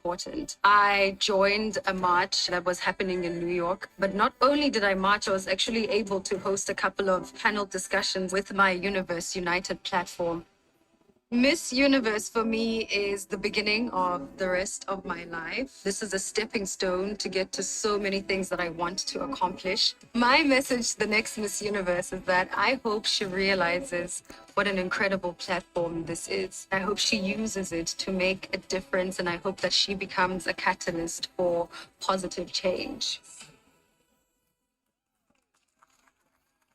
important. I joined a march that was happening in New York, but not only did I march, I was actually able to host a couple of panel discussions with my Universe United platform. Miss Universe for me is the beginning of the rest of my life. This is a stepping stone to get to so many things that I want to accomplish. My message to the next Miss Universe is that I hope she realizes what an incredible platform this is. I hope she uses it to make a difference, and I hope that she becomes a catalyst for positive change.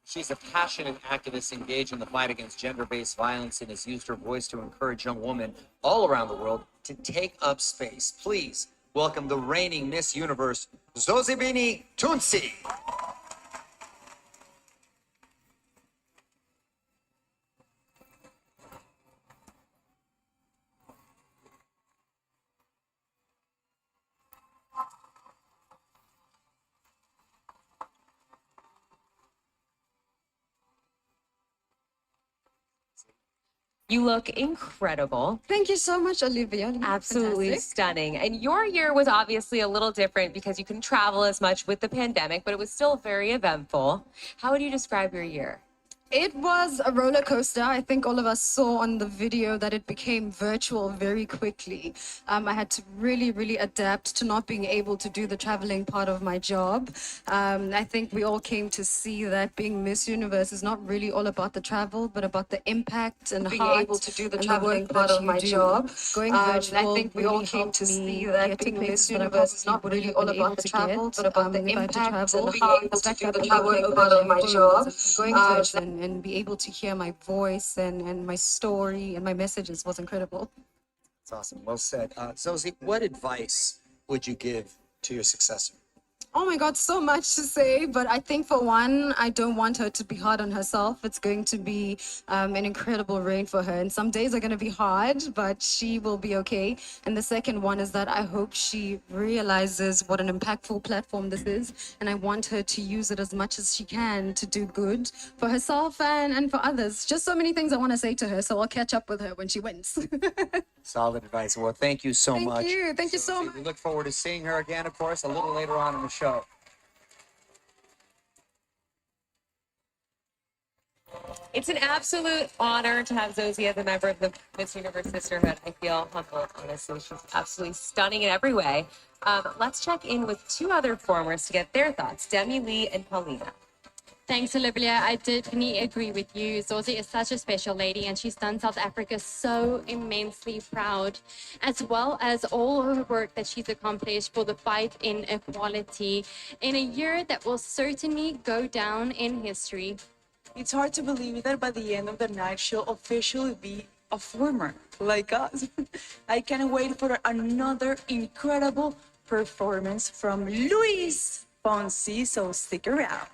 She's a passionate activist engaged in the fight against gender-based violence and has used her voice to encourage young women all around the world to take up space. Please welcome the reigning Miss Universe, Zozibini Tunsi. You look incredible. Thank you so much, Olivia. Absolutely Fantastic. stunning. And your year was obviously a little different because you couldn't travel as much with the pandemic, but it was still very eventful. How would you describe your year? It was a roller coaster. I think all of us saw on the video that it became virtual very quickly. I had to really adapt to not being able to do the traveling part of my job. I think we all came to see that being Miss Universe is not really all about the travel, but about the impact and being heart able to do the and traveling work part that of you my do. job. Going virtual, I think we all really came helped to me see that get to being Miss places that I Universe is probably not wouldn't really have all been about able the to travel, get, but about the if I had to impact travel. and heart The to fact do that the people traveling opened part of their my phones job. and going virtual and be able to hear my voice and my story and my messages was incredible. That's awesome. Well said. Zozie, what advice would you give to your successor? Oh my God, so much to say, but I think for one, I don't want her to be hard on herself. It's going to be an incredible reign for her, and some days are going to be hard, but she will be okay. And the second one is that I hope she realizes what an impactful platform this is, and I want her to use it as much as she can to do good for herself and for others. Just so many things I want to say to her, so I'll catch up with her when she wins. Solid advice. Well, thank you so much. Thank you. Thank you so much. We look forward to seeing her again, of course, a little later on in the show. It's an absolute honor to have Zozie as a member of the Miss Universe Sisterhood. I feel humbled, honestly. She's absolutely stunning in every way. Let's check in with two other performers to get their thoughts, Demi Lee and Paulina. Thanks, Olivia. I definitely agree with you. Zozie is such a special lady, and she's done South Africa so immensely proud, as well as all her work that she's accomplished for the fight in equality in a year that will certainly go down in history. It's hard to believe that by the end of the night, she'll officially be a former like us. I can't wait for another incredible performance from Luis Fonsi, so stick around.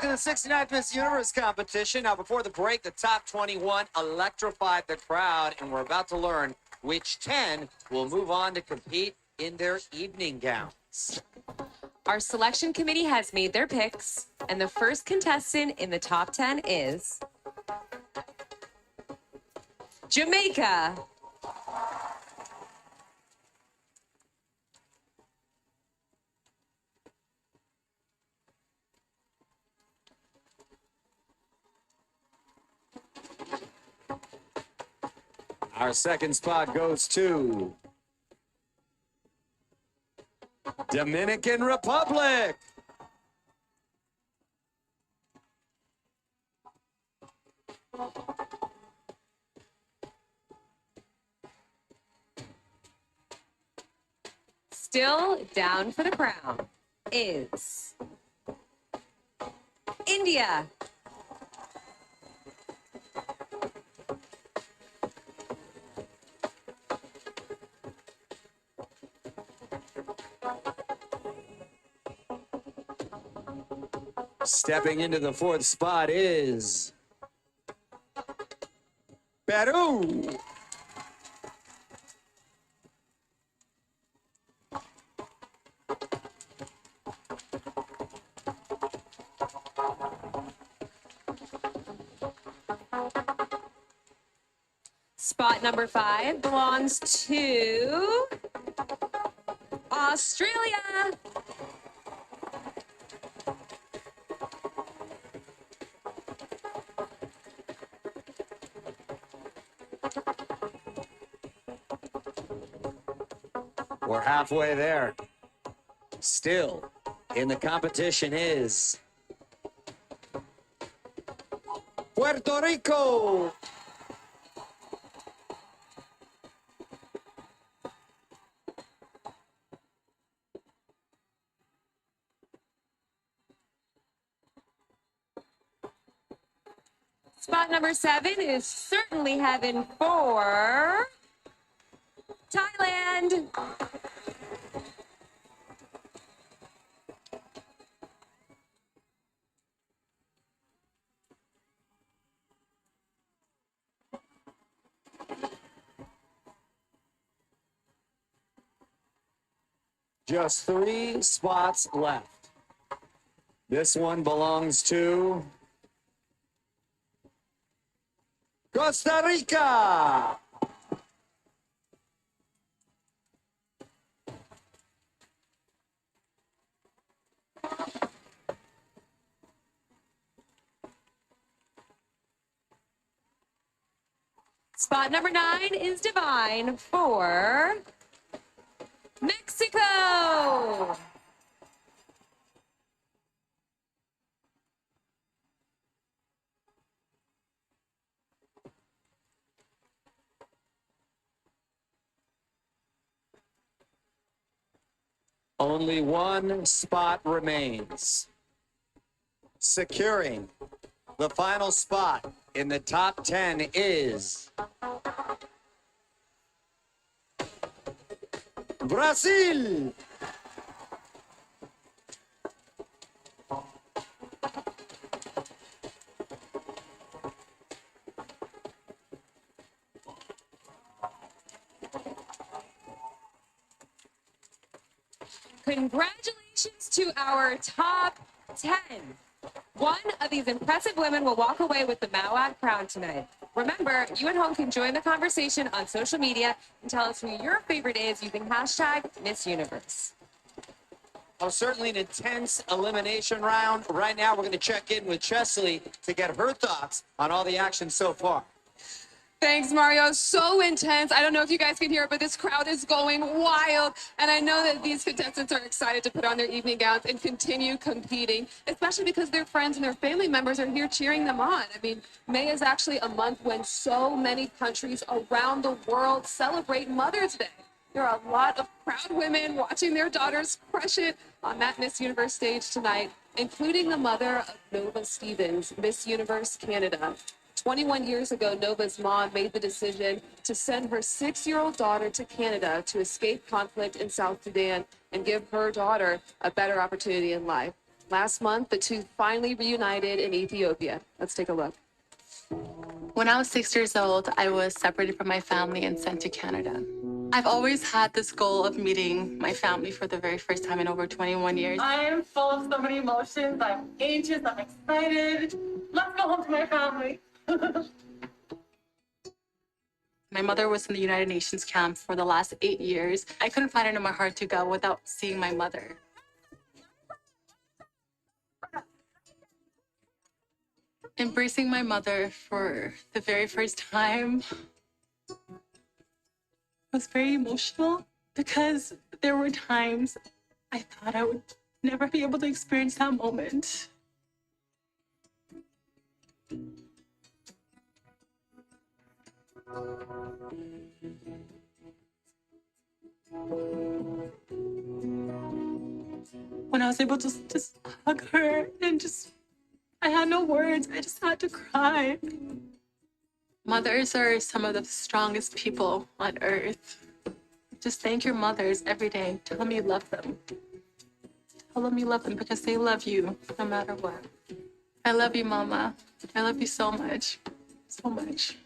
back to the 69th Miss Universe competition. Now, before the break, the top 21 electrified the crowd, and we're about to learn which 10 will move on to compete in their evening gowns. Our selection committee has made their picks, and the first contestant in the top 10 is Jamaica. Our second spot goes to Dominican Republic. Still down for the crown is India. Stepping into the fourth spot is Peru. Spot number 5 belongs to Australia. We're halfway there. Still in the competition is Puerto Rico. Spot number 7 is certainly heaven for Thailand. Just 3 spots left. This one belongs to Costa Rica. Spot number 9 is divine for Mexico. Only 1 spot remains. Securing the final spot in the top 10 is Brazil. Congratulations to our top 10. One of these impressive women will walk away with the Mawad crown tonight. Remember, you at home can join the conversation on social media and tell us who your favorite is using hashtag Miss Universe. Oh, certainly an intense elimination round. Right now, we're going to check in with Chesley to get her thoughts on all the action so far. Thanks, Mario. So intense. I don't know if you guys can hear it, but this crowd is going wild. And I know that these contestants are excited to put on their evening gowns and continue competing, especially because their friends and their family members are here cheering them on. I mean, May is actually a month when so many countries around the world celebrate Mother's Day. There are a lot of proud women watching their daughters crush it on that Miss Universe stage tonight, including the mother of Nova Stevens, Miss Universe Canada. 21 years ago, Nova's mom made the decision to send her 6-year-old daughter to Canada to escape conflict in South Sudan and give her daughter a better opportunity in life. Last month, the two finally reunited in Ethiopia. Let's take a look. When I was 6 years old, I was separated from my family and sent to Canada. I've always had this goal of meeting my family for the very first time in over 21 years. I am full of so many emotions. I'm anxious, I'm excited. Let's go home to my family. My mother was in the United Nations camp for the last 8 years. I couldn't find it in my heart to go without seeing my mother. Embracing my mother for the very first time was very emotional because there were times I thought I would never be able to experience that moment. When I was able to just hug her and I had no words, I just had to cry. Mothers are some of the strongest people on earth. Just thank your mothers every day. Tell them you love them. Tell them you love them because they love you no matter what. I love you, Mama. I love you so much. So much.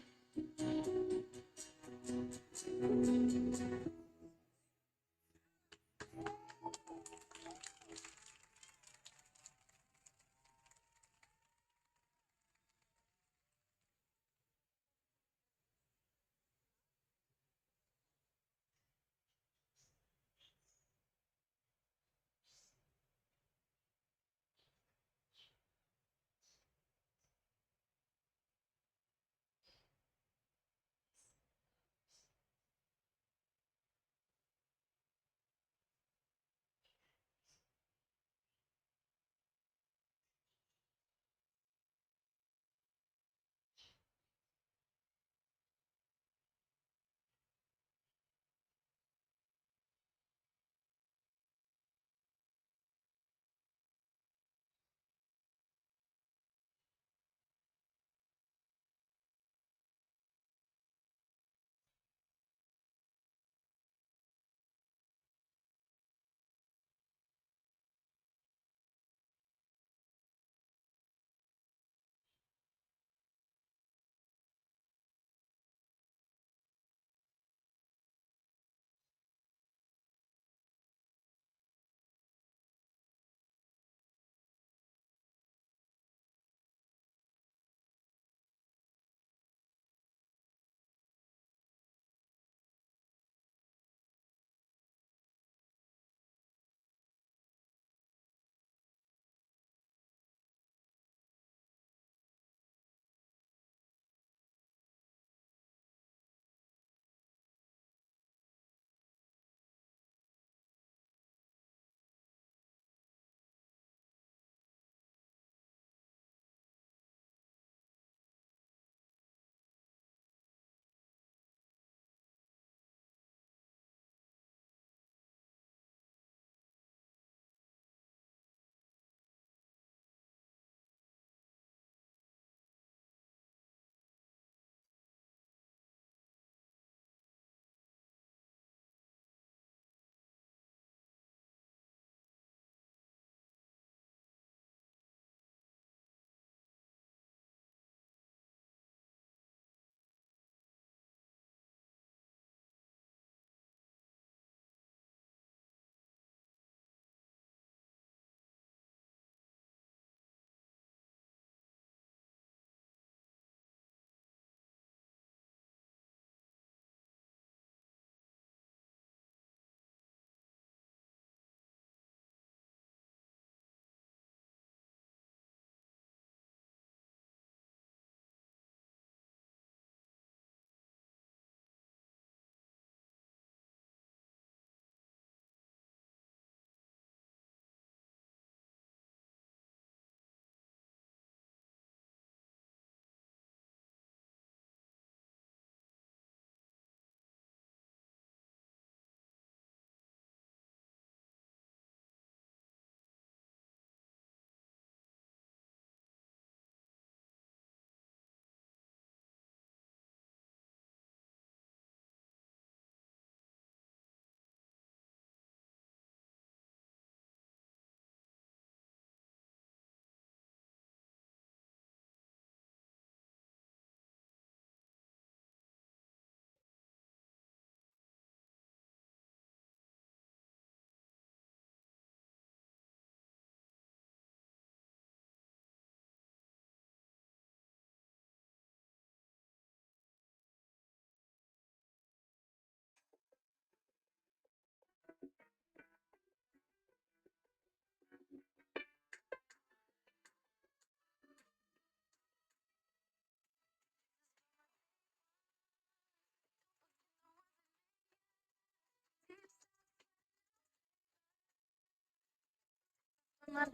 Welcome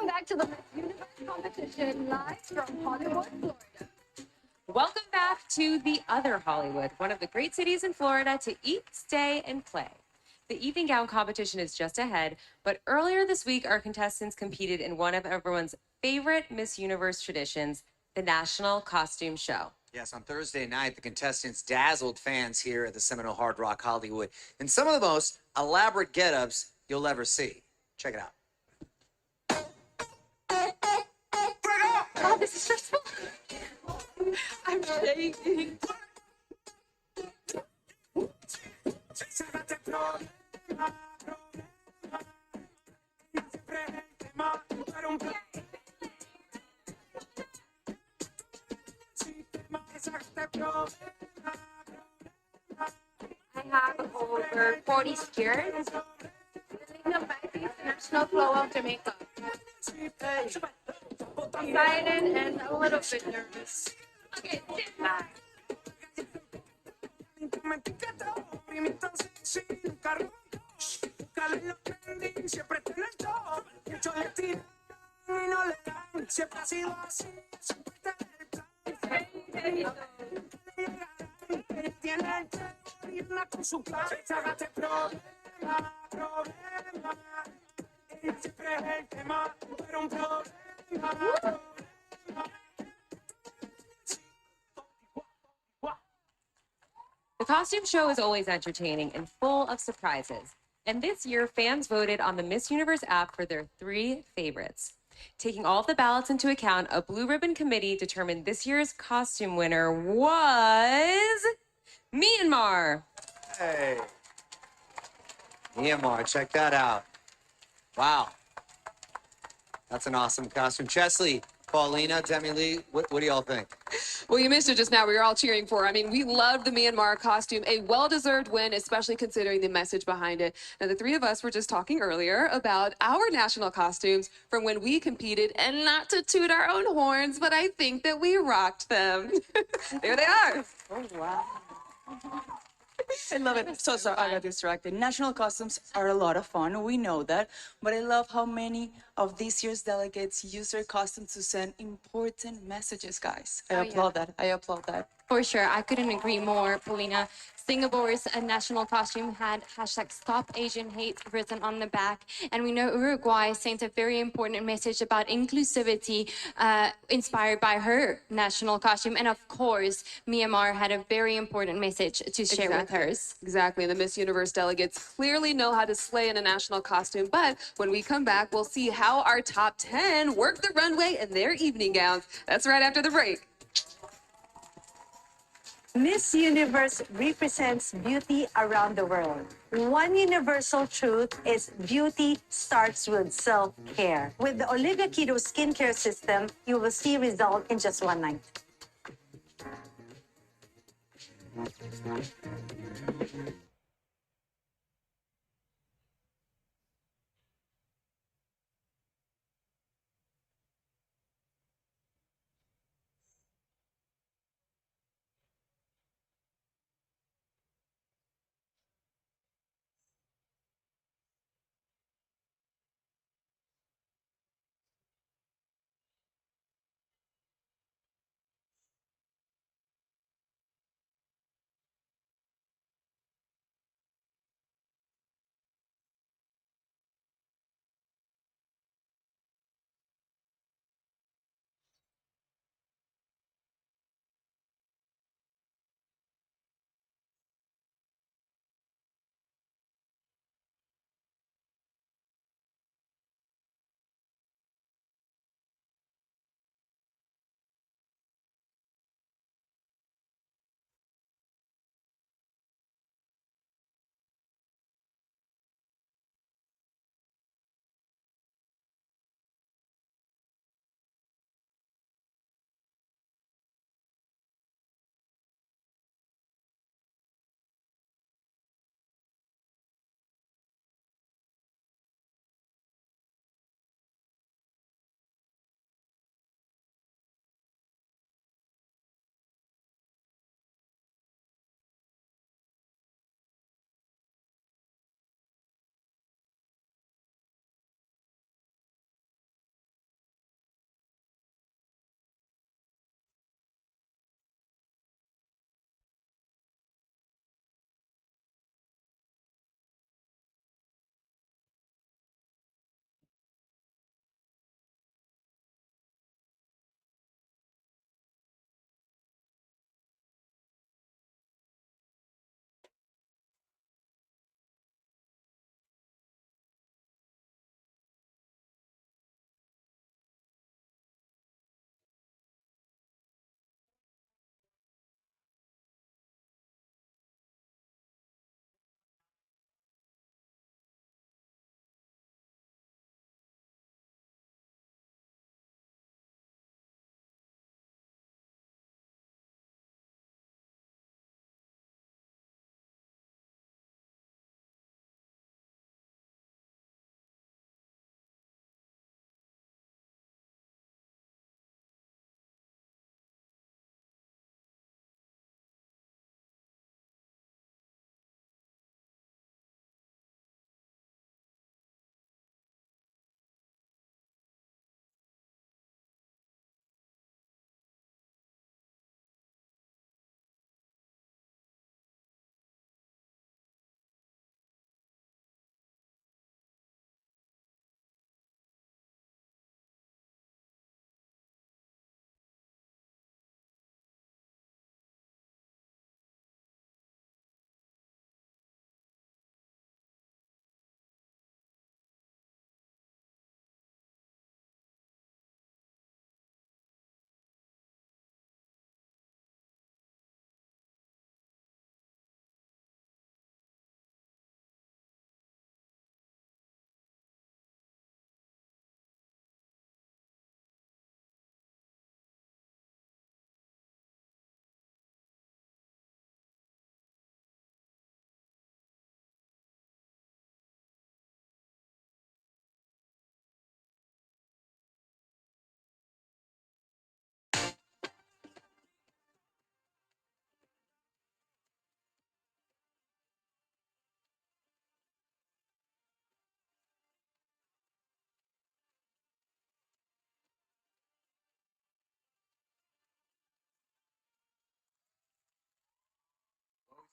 back to the Miss Universe competition live from Hollywood, Florida. Welcome back to the other Hollywood, one of the great cities in Florida to eat, stay, and play. The evening gown competition is just ahead, but earlier this week, our contestants competed in one of everyone's favorite Miss Universe traditions, the National Costume Show. Yes, on Thursday night, the contestants dazzled fans here at the Seminole Hard Rock Hollywood in some of the most elaborate get-ups you'll ever see. Check it out. Oh, this is stressful. I'm shaking. I have over 40 skirts. The national flow of Jamaica. Excited and a little bit nervous. Okay, sit back. The costume show is always entertaining and full of surprises. And this year, fans voted on the Miss Universe app for their 3 favorites. Taking all of the ballots into account, a blue ribbon committee determined this year's costume winner was Myanmar. Hey. Myanmar, check that out. Wow. That's an awesome costume. Chesley, Paulina, Demi Lee, what do y'all think? Well, you missed it just now. We were all cheering for. I mean, we loved the Myanmar costume. A well-deserved win, especially considering the message behind it. Now, the 3 of us were just talking earlier about our national costumes from when we competed, and not to toot our own horns, but I think that we rocked them. There they are. Oh, wow. I love it. So sorry, I got distracted. National costumes are a lot of fun. We know that. But I love how many of this year's delegates use their costumes to send important messages, guys. I applaud that. I applaud that. For sure, I couldn't agree more, Paulina. Singapore's national costume had hashtag Stop Asian Hate written on the back. And we know Uruguay sent a very important message about inclusivity inspired by her national costume. And of course, Myanmar had a very important message to share with hers. Exactly. The Miss Universe delegates clearly know how to slay in a national costume. But when we come back, we'll see how our top 10 work the runway in their evening gowns. That's right after the break. Miss Universe represents beauty around the world. One universal truth is beauty starts with self-care. With the Olivia Keto skincare system, you will see results in just one night.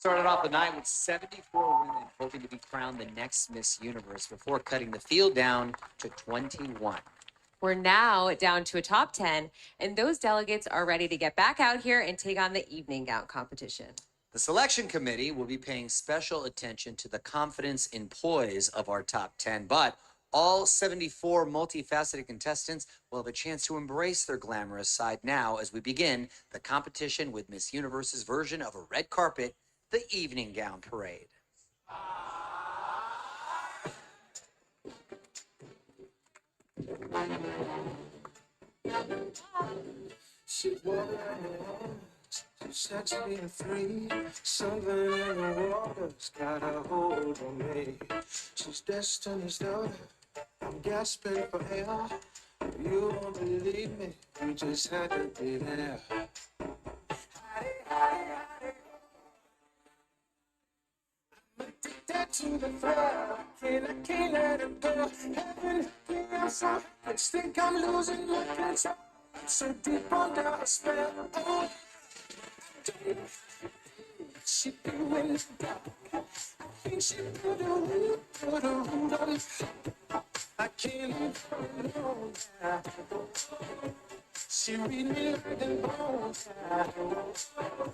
Started off the night with 74 women hoping to be crowned the next Miss Universe before cutting the field down to 21. We're now down to a top 10, and those delegates are ready to get back out here and take on the evening gown competition. The selection committee will be paying special attention to the confidence and poise of our top 10, but all 74 multifaceted contestants will have a chance to embrace their glamorous side now as we begin the competition with Miss Universe's version of a red carpet, the evening gown parade. She wore too sexy to three. Something in the water's got a hold on me. She's Destiny's daughter. I'm gasping for air. You won't believe me. You just had to be there. Addicted to the thrill. I can't let it go. Heaven, me outside. I think I'm losing my control. So deep under a spell. Oh, she doing it. I think she put a root on. I can't leave her alone. She read me like the bones.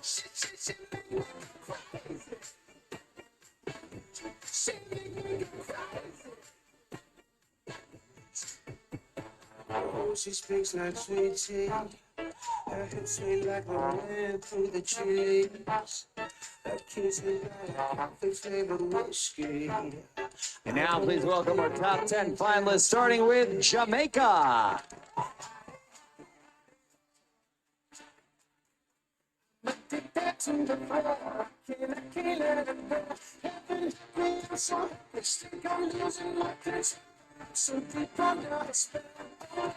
She make me crazy. She make me crazy. Oh, she speaks like sweet tea. Her hips sweet like the wind through the trees. Her kiss is like coffee flavored whiskey. And now, please welcome our top 10 finalists, starting with Jamaica. Addicted to the fire, I can't let it go. Heaven, me outside, I think I'm losing my control. So deep under a spell. I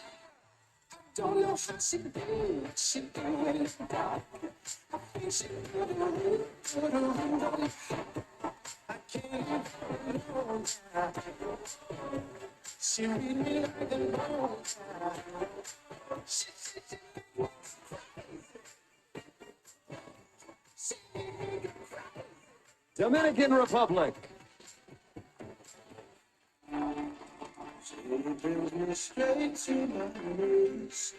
don't know how she do it. She do it in the dark. I think she put a root on. I can't leave her alone. She read me like the bones. She make me crazy. She make me crazy. Dominican Republic. She brings me straight to my knees.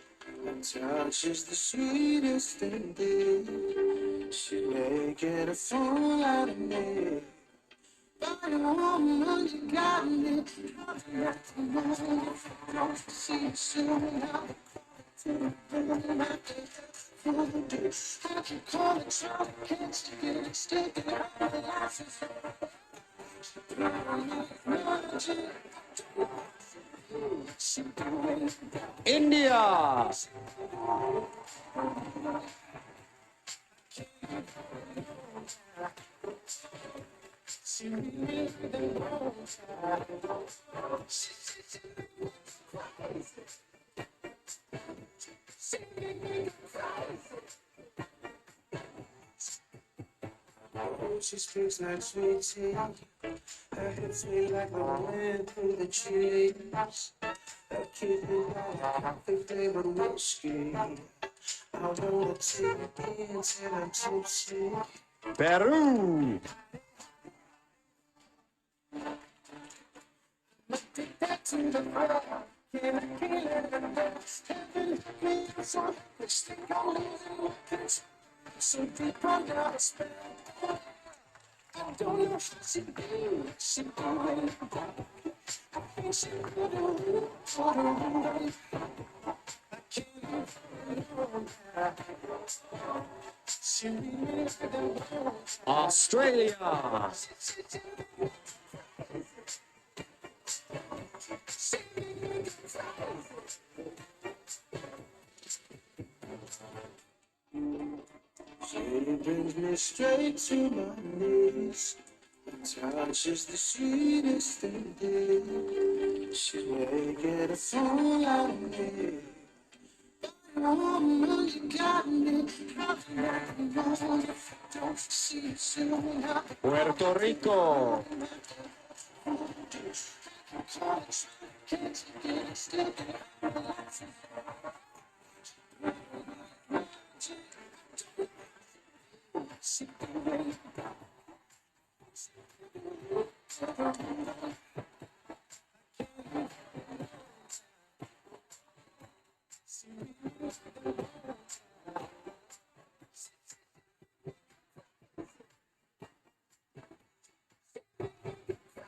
Her touch is the sweetest thing there. She making a fool out of me. But woman, you got me. Nothing if I don't see you soon. I'll be crying to the moon. I can't for the day. I can call it try to catch you. Get it sticking out of the life. India. She speaks like sweet tea. Her hips sweet like the wind through the trees. Her kiss is like coffee flavored whiskey. I wanna take it in till I'm tipsy. Peru. Addicted to the fire, I can't let it go. Heaven, me outside, I think I'm losing my control. So deep under a spell. I don't know how she do it. She do it in the dark. I think she put a root on. I can't leave her alone. She read me like the bones. Australia. She make me crazy. She brings me straight to my knees. Her touch is the sweetest thing there. She's making a fool out of me. Woman, you got me. Nothing I can know if I don't see you soon. I'll be Puerto Rico. can't you get it sticking out of the life. She do it.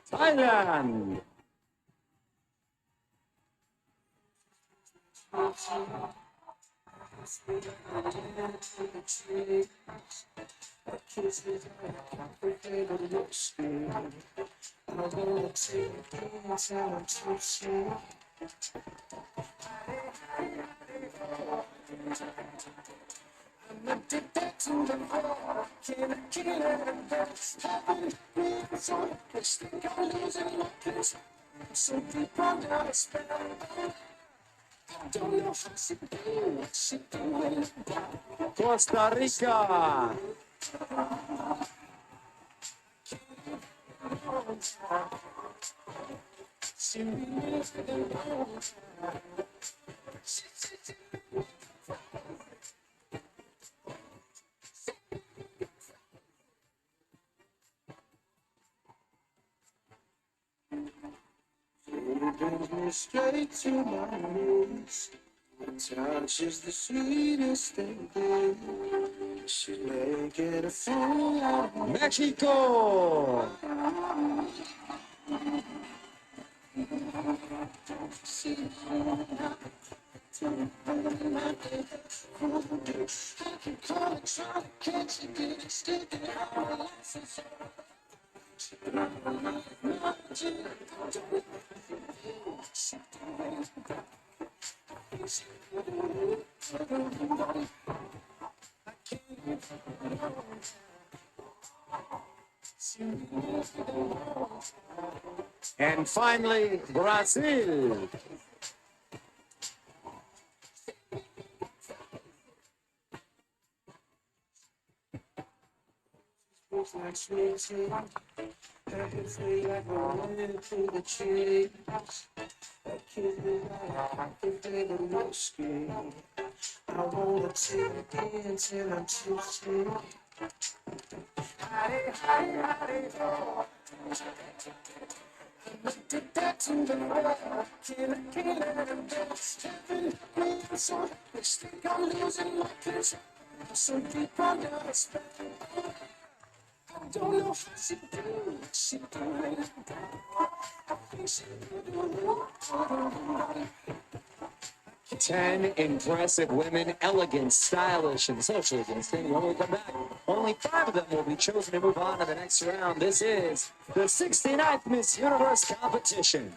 Thailand. Costa Rica. It brings me straight to my knees. Her touch is the sweetest thing, babe. She's making a fool out of me. Mexico. And finally, Brazil. Looks like sweet tea. Her hips feel like a running through the trees. Her kiss me like a flavor whiskey. I wanna take it in till I'm tipsy. Did that to the world, can't let him go. Stepping me so I think I'm losing my control. So deep under her spell, I don't know how she do it. She do it. I think she do it. 10 impressive women, elegant, stylish, and socially distinct. When we come back, only 5 of them will be chosen to move on to the next round. This is the 69th Miss Universe competition.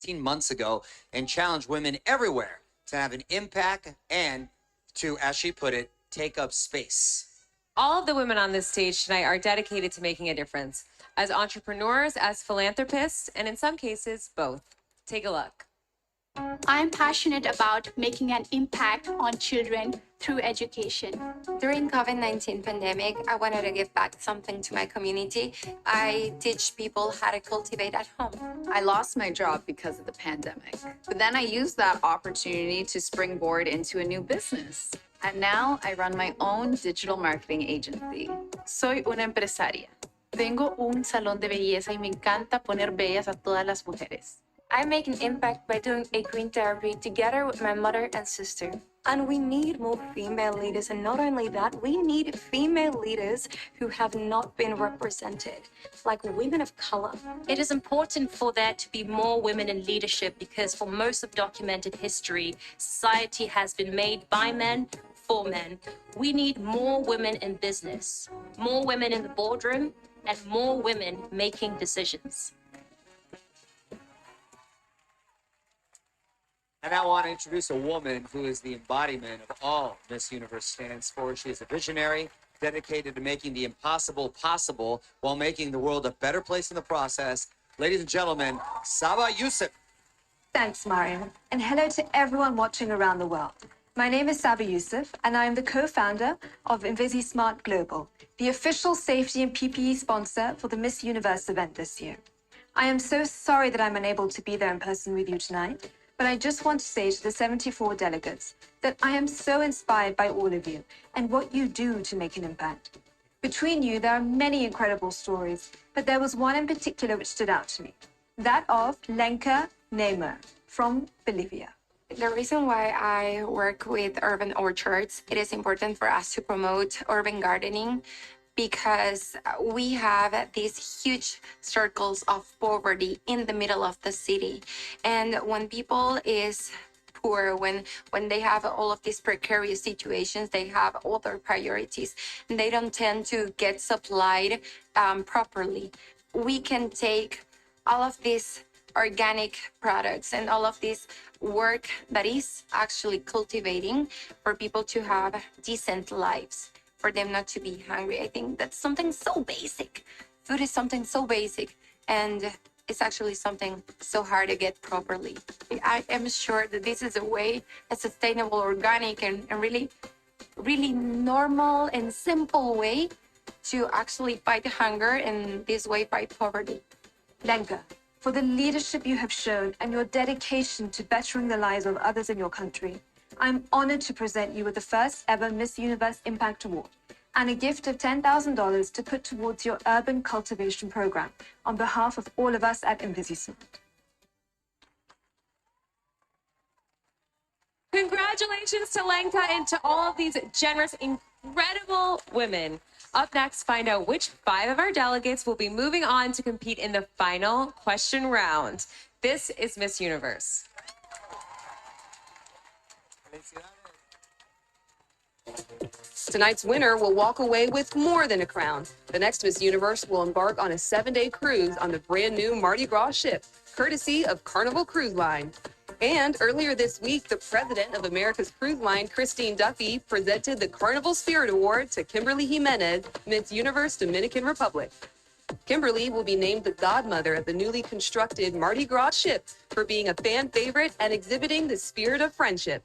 Months ago and challenged women everywhere to have an impact and to, as she put it, take up space. All of the women on this stage tonight are dedicated to making a difference as entrepreneurs, as philanthropists, and in some cases, both. Take a look. I'm passionate about making an impact on children through education. During COVID-19 pandemic, I wanted to give back something to my community. I teach people how to cultivate at home. I lost my job because of the pandemic, but then I used that opportunity to springboard into a new business. And now I run my own digital marketing agency. Soy una empresaria. Tengo un salón de belleza y me encanta poner bellas a todas las mujeres. I make an impact by doing a green therapy together with my mother and sister. And we need more female leaders. And not only that, we need female leaders who have not been represented, like women of color. It is important for there to be more women in leadership because for most of documented history, society has been made by men for men. We need more women in business, more women in the boardroom, and more women making decisions. And I want to introduce a woman who is the embodiment of all Miss Universe stands for. She is a visionary, dedicated to making the impossible possible while making the world a better place in the process. Ladies and gentlemen, Saba Yusuf. Thanks, Mario. And hello to everyone watching around the world. My name is Saba Yusuf, and I am the co-founder of InvisiSmart Global, the official safety and PPE sponsor for the Miss Universe event this year. I am so sorry that I'm unable to be there in person with you tonight, but I just want to say to the 74 delegates that I am so inspired by all of you and what you do to make an impact. Between you, there are many incredible stories, but there was one in particular which stood out to me, that of Lenka Neymar from Bolivia. The reason why I work with urban orchards, it is important for us to promote urban gardening because we have these huge circles of poverty in the middle of the city. And when people is poor, when they have all of these precarious situations, they have other priorities and they don't tend to get supplied properly. We can take all of these organic products and all of this work that is actually cultivating for people to have decent lives, for them not to be hungry. I think that's something so basic. Food is something so basic, and it's actually something so hard to get properly. I am sure that this is a way, a sustainable, organic, and really, really normal and simple way to actually fight hunger and this way fight poverty. Lenka, for the leadership you have shown and your dedication to bettering the lives of others in your country, I'm honored to present you with the first ever Miss Universe Impact Award and a gift of $10,000 to put towards your urban cultivation program on behalf of all of us at InvisiSmart. Congratulations to Lenka and to all of these generous, incredible women. Up next, find out which 5 of our delegates will be moving on to compete in the final question round. This is Miss Universe. Tonight's winner will walk away with more than a crown. The next Miss Universe will embark on a 7-day cruise on the brand new Mardi Gras ship, courtesy of Carnival Cruise Line. And earlier this week, the president of America's Cruise Line, Christine Duffy, presented the Carnival Spirit Award to Kimberly Jimenez, Miss Universe Dominican Republic. Kimberly will be named the godmother of the newly constructed Mardi Gras ship for being a fan favorite and exhibiting the spirit of friendship.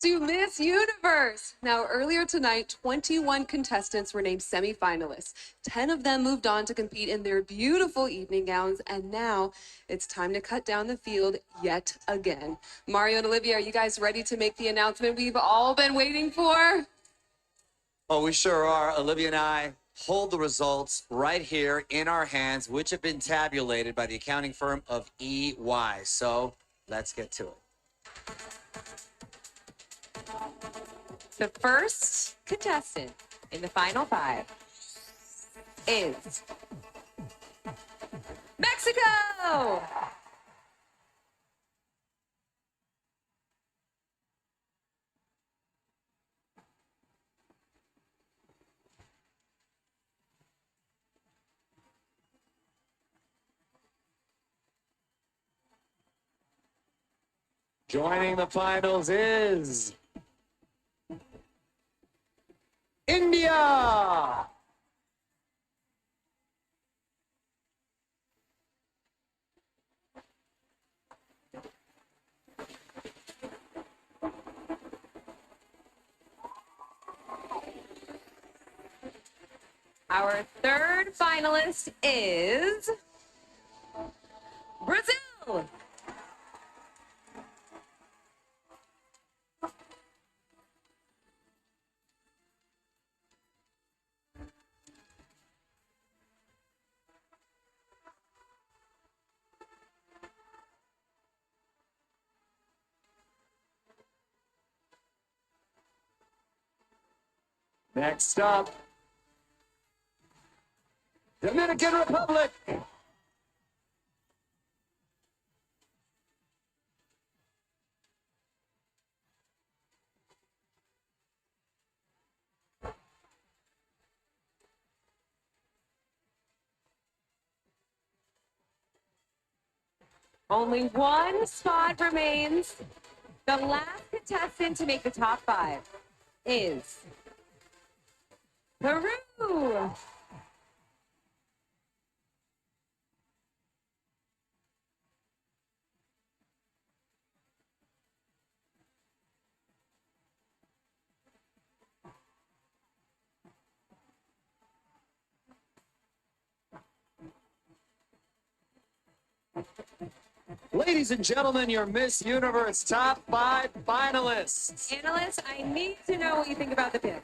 to Miss Universe. Now, earlier tonight, 21 contestants were named semifinalists. 10 of them moved on to compete in their beautiful evening gowns, and now it's time to cut down the field yet again. Mario and Olivia, are you guys ready to make the announcement we've all been waiting for? Oh, we sure are. Olivia and I hold the results right here in our hands, which have been tabulated by the accounting firm of EY. So let's get to it. The first contestant in the final five is Mexico. Joining the finals is India. Our third finalist is Brazil. Next up, Dominican Republic. Only one spot remains. The last contestant to make the top five is Peru. Ladies and gentlemen, your Miss Universe top 5 finalists. Analysts, I need to know what you think about the pick.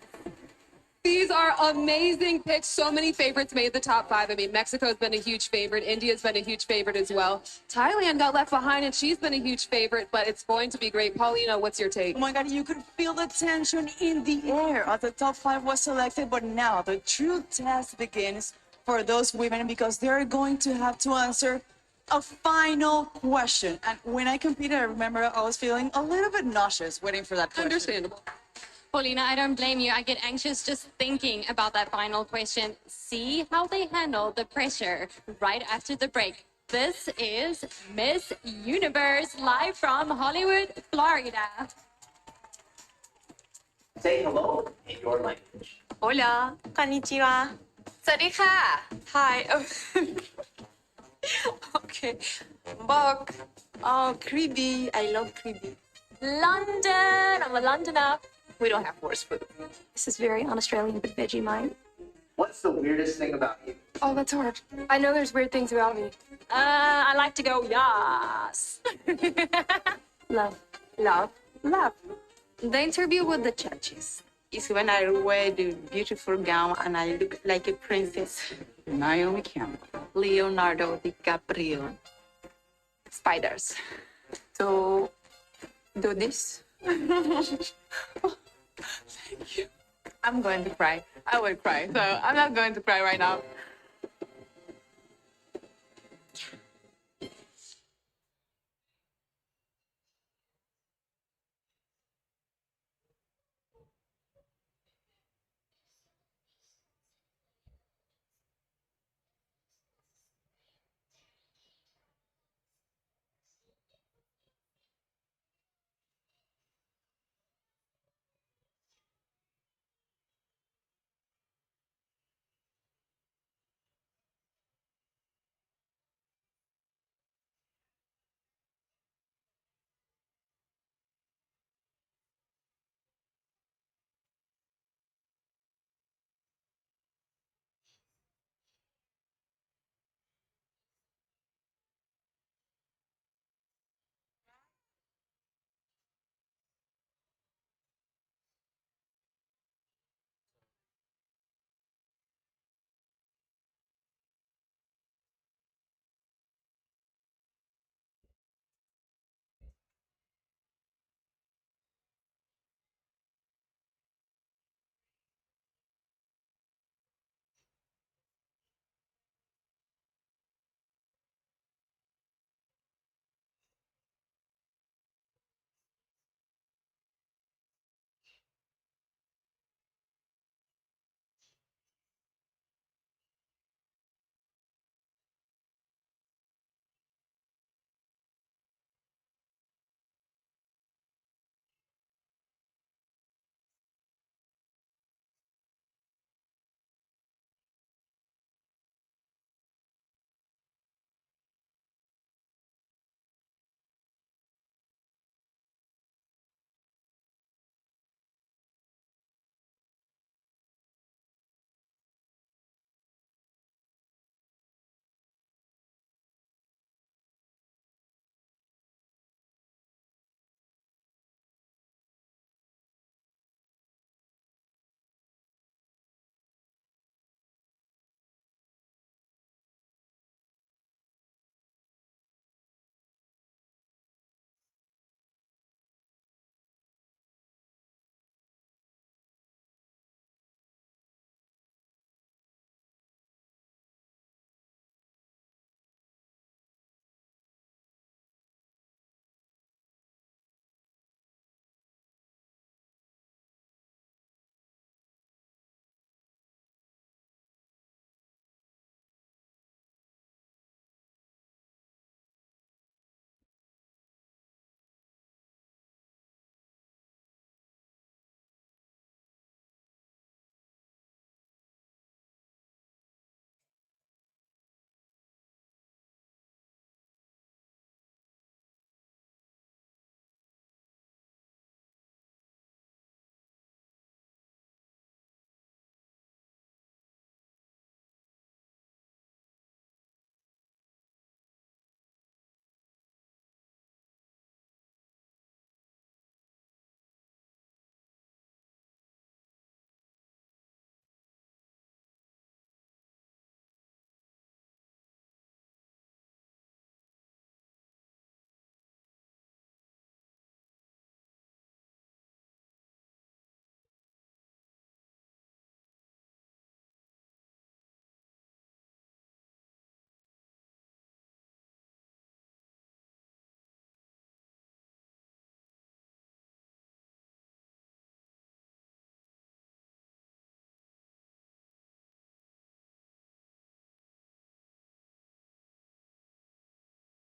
These are amazing picks. So many favorites made the top five. I mean, Mexico's been a huge favorite. India's been a huge favorite as well. Thailand got left behind, and she's been a huge favorite, but it's going to be great. Paulina, what's your take? Oh my God, you could feel the tension in the air as the top five was selected, but now the true test begins for those women because they're going to have to answer a final question. And when I competed, I remember I was feeling a little bit nauseous waiting for that question. Understandable. Paulina, I don't blame you. I get anxious just thinking about that final question. See how they handle the pressure right after the break. This is Miss Universe live from Hollywood, Florida. Say hello in your language. Hola, konnichiwa. สวัสดีค่ะ Hi. Okay. Bok. Oh, creepy. I love creepy. London. I'm a Londoner. We don't have horse food. This is very un-Australian, but Vegemite. What's the weirdest thing about you? Oh, that's hard. I know there's weird things about me. I like to go yas. Love. Love. Love. The interview with the judges is when I wear the beautiful gown and I look like a princess. Naomi Campbell. Leonardo DiCaprio. Spiders. So, do this. Thank you. I'm going to cry. I will cry. So, I'm not going to cry right now.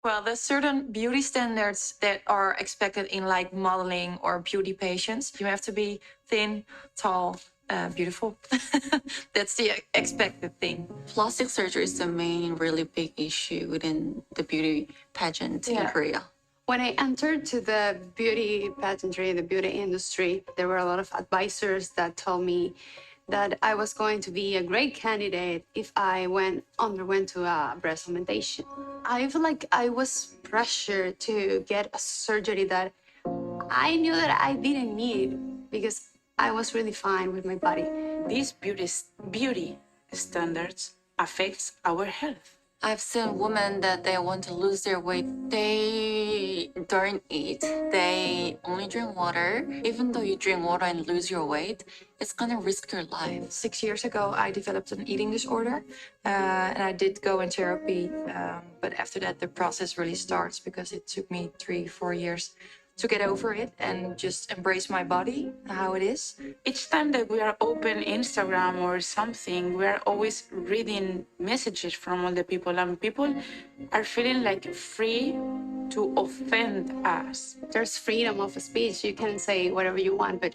Well, there's certain beauty standards that are expected in like modeling or beauty patients. You have to be thin, tall, beautiful. That's the expected thing. Plastic surgery is the main really big issue within the beauty pageant in Korea. When I entered to the beauty pageantry, the beauty industry, there were a lot of advisors that told me that I was going to be a great candidate if I underwent to a breast augmentation. I feel like I was pressured to get a surgery that I knew that I didn't need because I was really fine with my body. These beauty standards affects our health. I've seen women that they want to lose their weight. They don't eat. They only drink water. Even though you drink water and lose your weight, it's gonna risk your life. 6 years ago, I developed an eating disorder, and I did go in therapy. But after that, the process really starts because it took me 3-4 years to get over it and just embrace my body, how it is. Each time that we are open Instagram or something, we are always reading messages from all the people, and people are feeling like free to offend us. There's freedom of speech. You can say whatever you want, but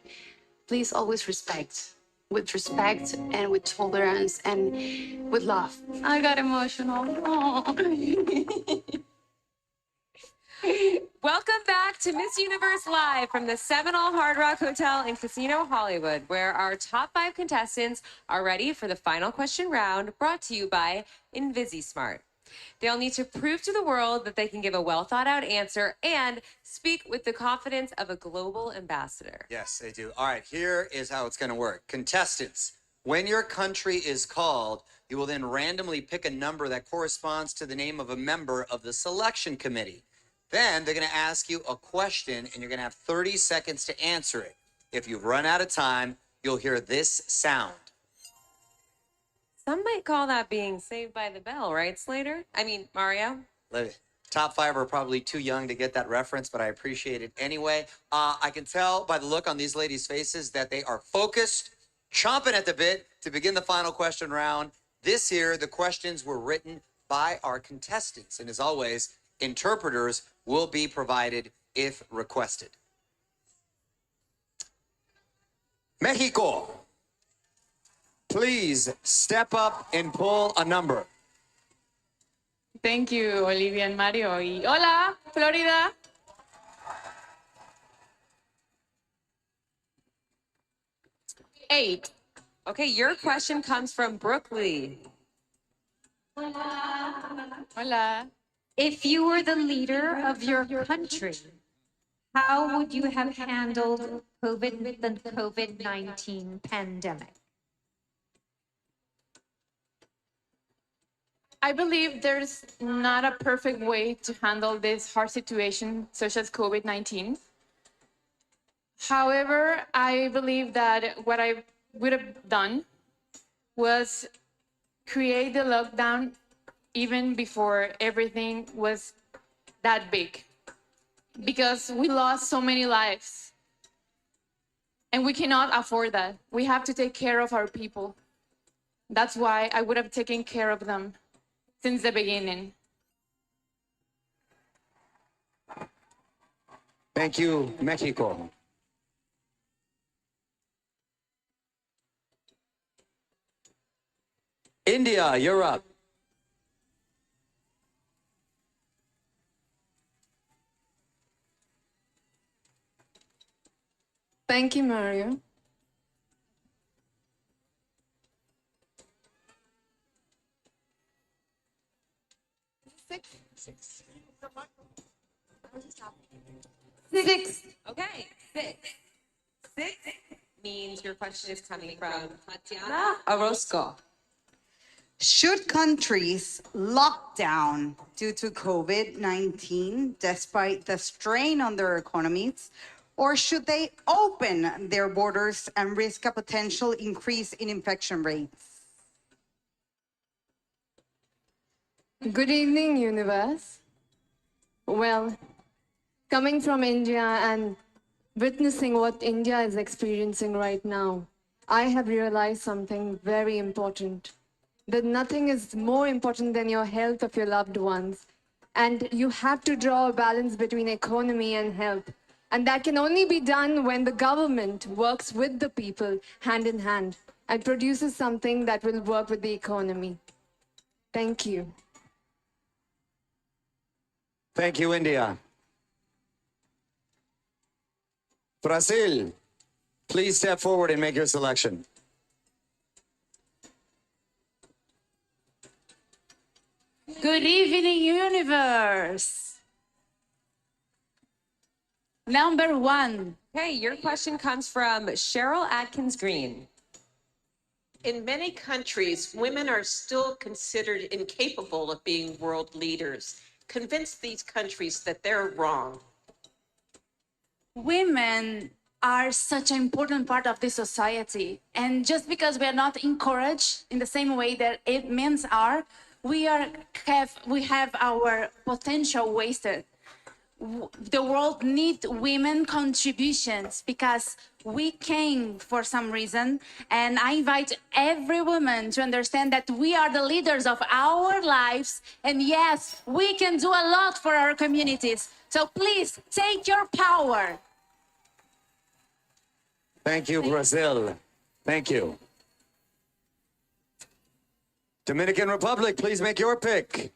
please always respect. With respect and with tolerance and with love. I got emotional. Welcome back to Miss Universe Live from the Seminole Hard Rock Hotel in Casino Hollywood, where our top 5 contestants are ready for the final question round, brought to you by InvisiSmart. They'll need to prove to the world that they can give a well-thought-out answer and speak with the confidence of a global ambassador. Yes, they do. All right, here is how it's going to work. Contestants, when your country is called, you will then randomly pick a number that corresponds to the name of a member of the selection committee. Then they're going to ask you a question, and you're going to have 30 seconds to answer it. If you've run out of time, you'll hear this sound. Some might call that being saved by the bell, right, Slater? I mean, Mario? Top 5 are probably too young to get that reference, but I appreciate it anyway. I can tell by the look on these ladies' faces that they are focused, chomping at the bit to begin the final question round. This year, the questions were written by our contestants, and as always, interpreters will be provided if requested. Mexico, please step up and pull a number. Thank you, Olivia and Mario. Y hola, Florida. Eight. Okay, your question comes from Brooke Lee. Hola. If you were the leader of your country, how would you have handled the COVID-19 pandemic? I believe there's not a perfect way to handle this hard situation, such as COVID-19. However, I believe that what I would have done was create the lockdown even before everything was that big, because we lost so many lives and we cannot afford that. We have to take care of our people. That's why I would have taken care of them since the beginning. Thank you, Mexico. India, you're up. Thank you, Mario. Six. Okay, six means your question is coming from Tatiana Orozco. Should countries lock down due to COVID-19 despite the strain on their economies, or should they open their borders and risk a potential increase in infection rates? Good evening, universe. Well, coming from India and witnessing what India is experiencing right now, I have realized something very important, that nothing is more important than your health of your loved ones And you have to draw a balance between economy and health. And that can only be done when the government works with the people hand in hand and produces something that will work with the economy. Thank you. Thank you, India. Brazil, please step forward and make your selection. Good evening, universe. Number 1. Okay, your question comes from Cheryl Atkins Green. In many countries, women are still considered incapable of being world leaders. Convince these countries that they're wrong. Women are such an important part of this society. And just because we are not encouraged in the same way that men are, we have our potential wasted. The world needs women contributions because we came for some reason, and I invite every woman to understand that we are the leaders of our lives, and yes, we can do a lot for our communities. So please take your power. Thank you, Brazil. Thank you. Dominican Republic, please make your pick.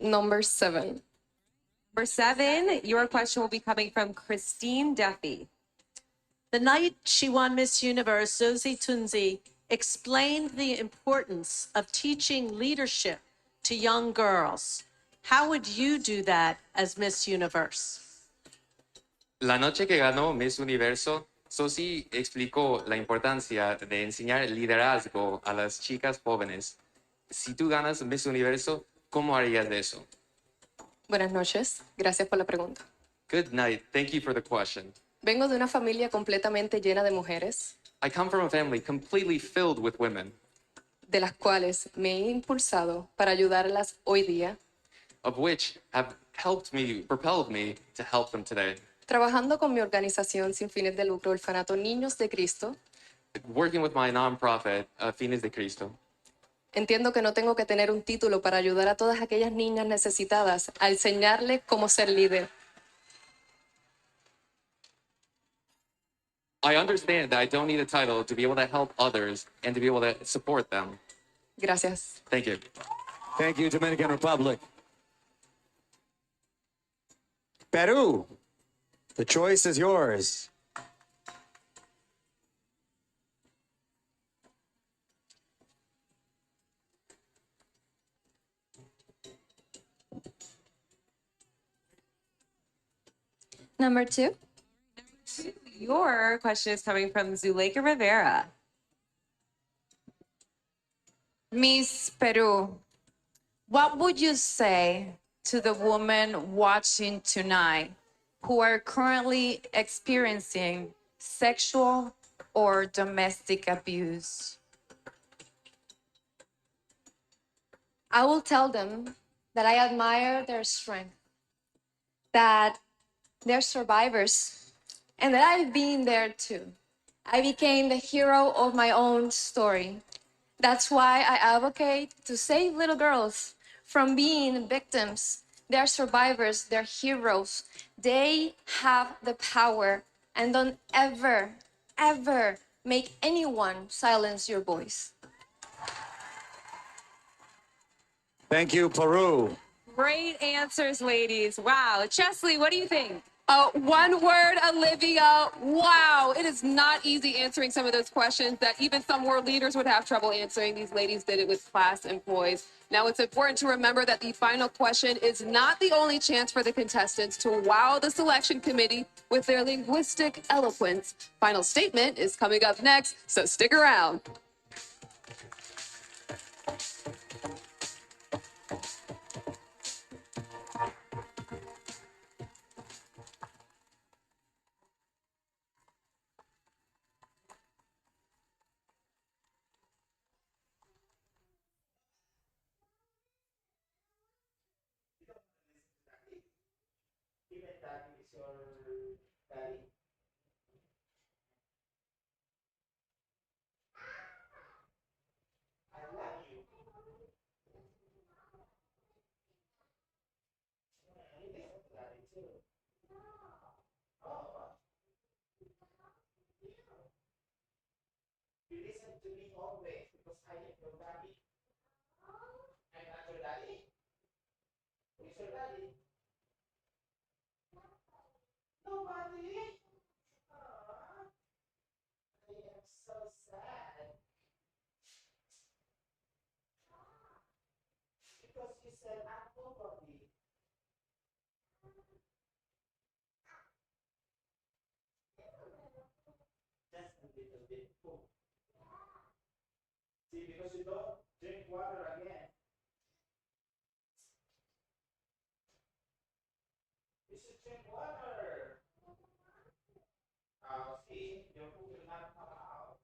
Number 7. Number 7, your question will be coming from Christine Duffy. The night she won Miss Universe, Zosie Tunzi explained the importance of teaching leadership to young girls. How would you do that as Miss Universe? La noche que ganó Miss Universo, Sosi explicó la importancia de enseñar liderazgo a las chicas jóvenes. Si tú ganas Miss Universo, ¿cómo harías eso? Buenas noches, gracias por la pregunta. Good night. Thank you for the question. Vengo de una familia completamente llena de mujeres, I come from a family completely filled with women, de las cuales me he impulsado para ayudarlas hoy día, of which have propelled me to help them today. trabajando con mi organización sin fines de lucro, Orfanato Niños de Cristo. Working with my nonprofit, Fines de Cristo, Entiendo que no tengo que tener un título para ayudar a todas aquellas niñas necesitadas a enseñarles cómo ser líder. I understand that I don't need a title to be able to help others and to be able to support them. Gracias. Thank you. Thank you, Dominican Republic. Peru, the choice is yours. Number 2. Your question is coming from Zuleika Rivera. Miss Peru, what would you say to the women watching tonight who are currently experiencing sexual or domestic abuse? I will tell them that I admire their strength, that they're survivors, and that I've been there too. I became the hero of my own story. That's why I advocate to save little girls from being victims. They're survivors, they're heroes. They have the power, and don't ever, ever make anyone silence your voice. Thank you, Peru. Great answers, ladies. Wow. Chesley, what do you think? One word, Olivia. Wow. It is not easy answering some of those questions that even some world leaders would have trouble answering. These ladies did it with class and poise. Now, it's important to remember that the final question is not the only chance for the contestants to wow the selection committee with their linguistic eloquence. Final statement is coming up next, so stick around. daddy is your daddy? I love you. You listen to daddy too. Oh. You listen to me always because I am your daddy. I'm not your daddy. Who's your daddy? Nobody. Aw. I am so sad. Because you said I'm nobody. Just a little bit too. See, because you don't drink water again. You should drink water. See, your food will not come out.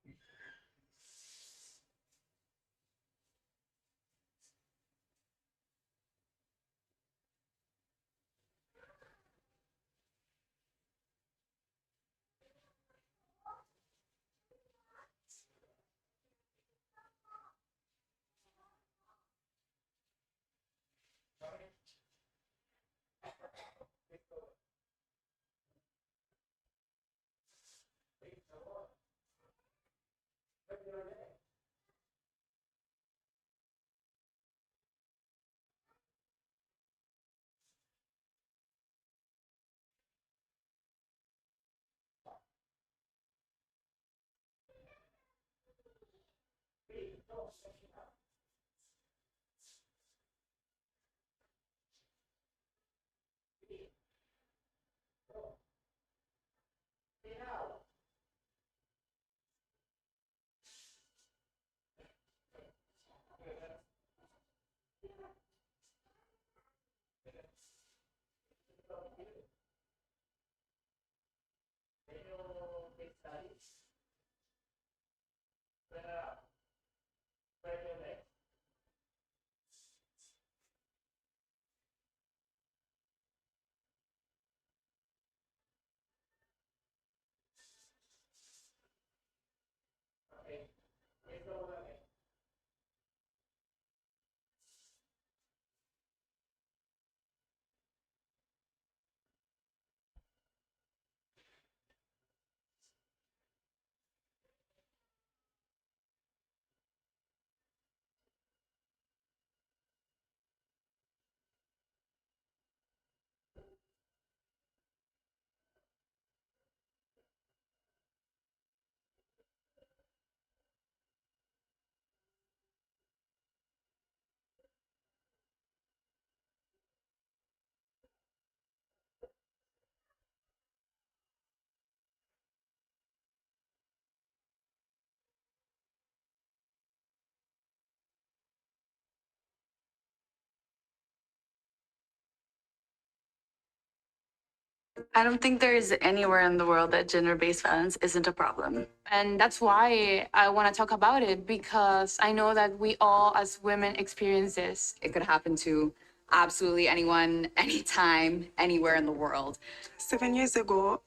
I don't think there is anywhere in the world that gender-based violence isn't a problem. And that's why I want to talk about it, because I know that we all as women experience this. It could happen to absolutely anyone, anytime, anywhere in the world. 7 years ago,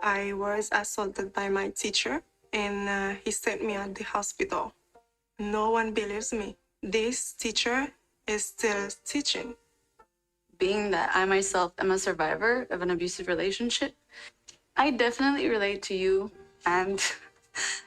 I was assaulted by my teacher, and he sent me at the hospital. No one believes me. This teacher is still teaching. Being that I myself am a survivor of an abusive relationship, I definitely relate to you, and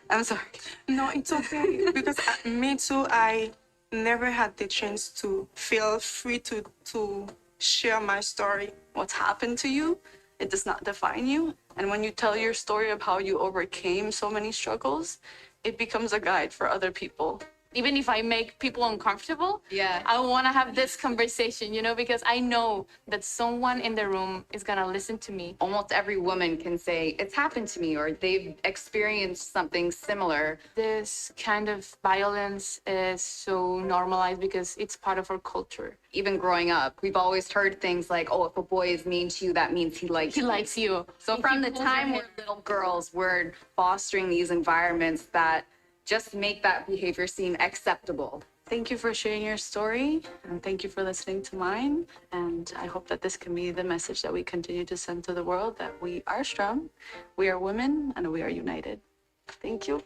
I'm sorry. No, it's okay, because me too, I never had the chance to feel free to share my story. What's happened to you, it does not define you. And when you tell your story of how you overcame so many struggles, it becomes a guide for other people. Even if I make people uncomfortable, I want to have this conversation, because I know that someone in the room is going to listen to me. Almost every woman can say, it's happened to me, or they've experienced something similar. This kind of violence is so normalized because it's part of our culture. Even growing up, we've always heard things like, oh, if a boy is mean to you, that means he likes you. He likes you. So from the time we're little girls, we're fostering these environments that just make that behavior seem acceptable. Thank you for sharing your story, and thank you for listening to mine. And I hope that this can be the message that we continue to send to the world, that we are strong, we are women, and we are united. Thank you.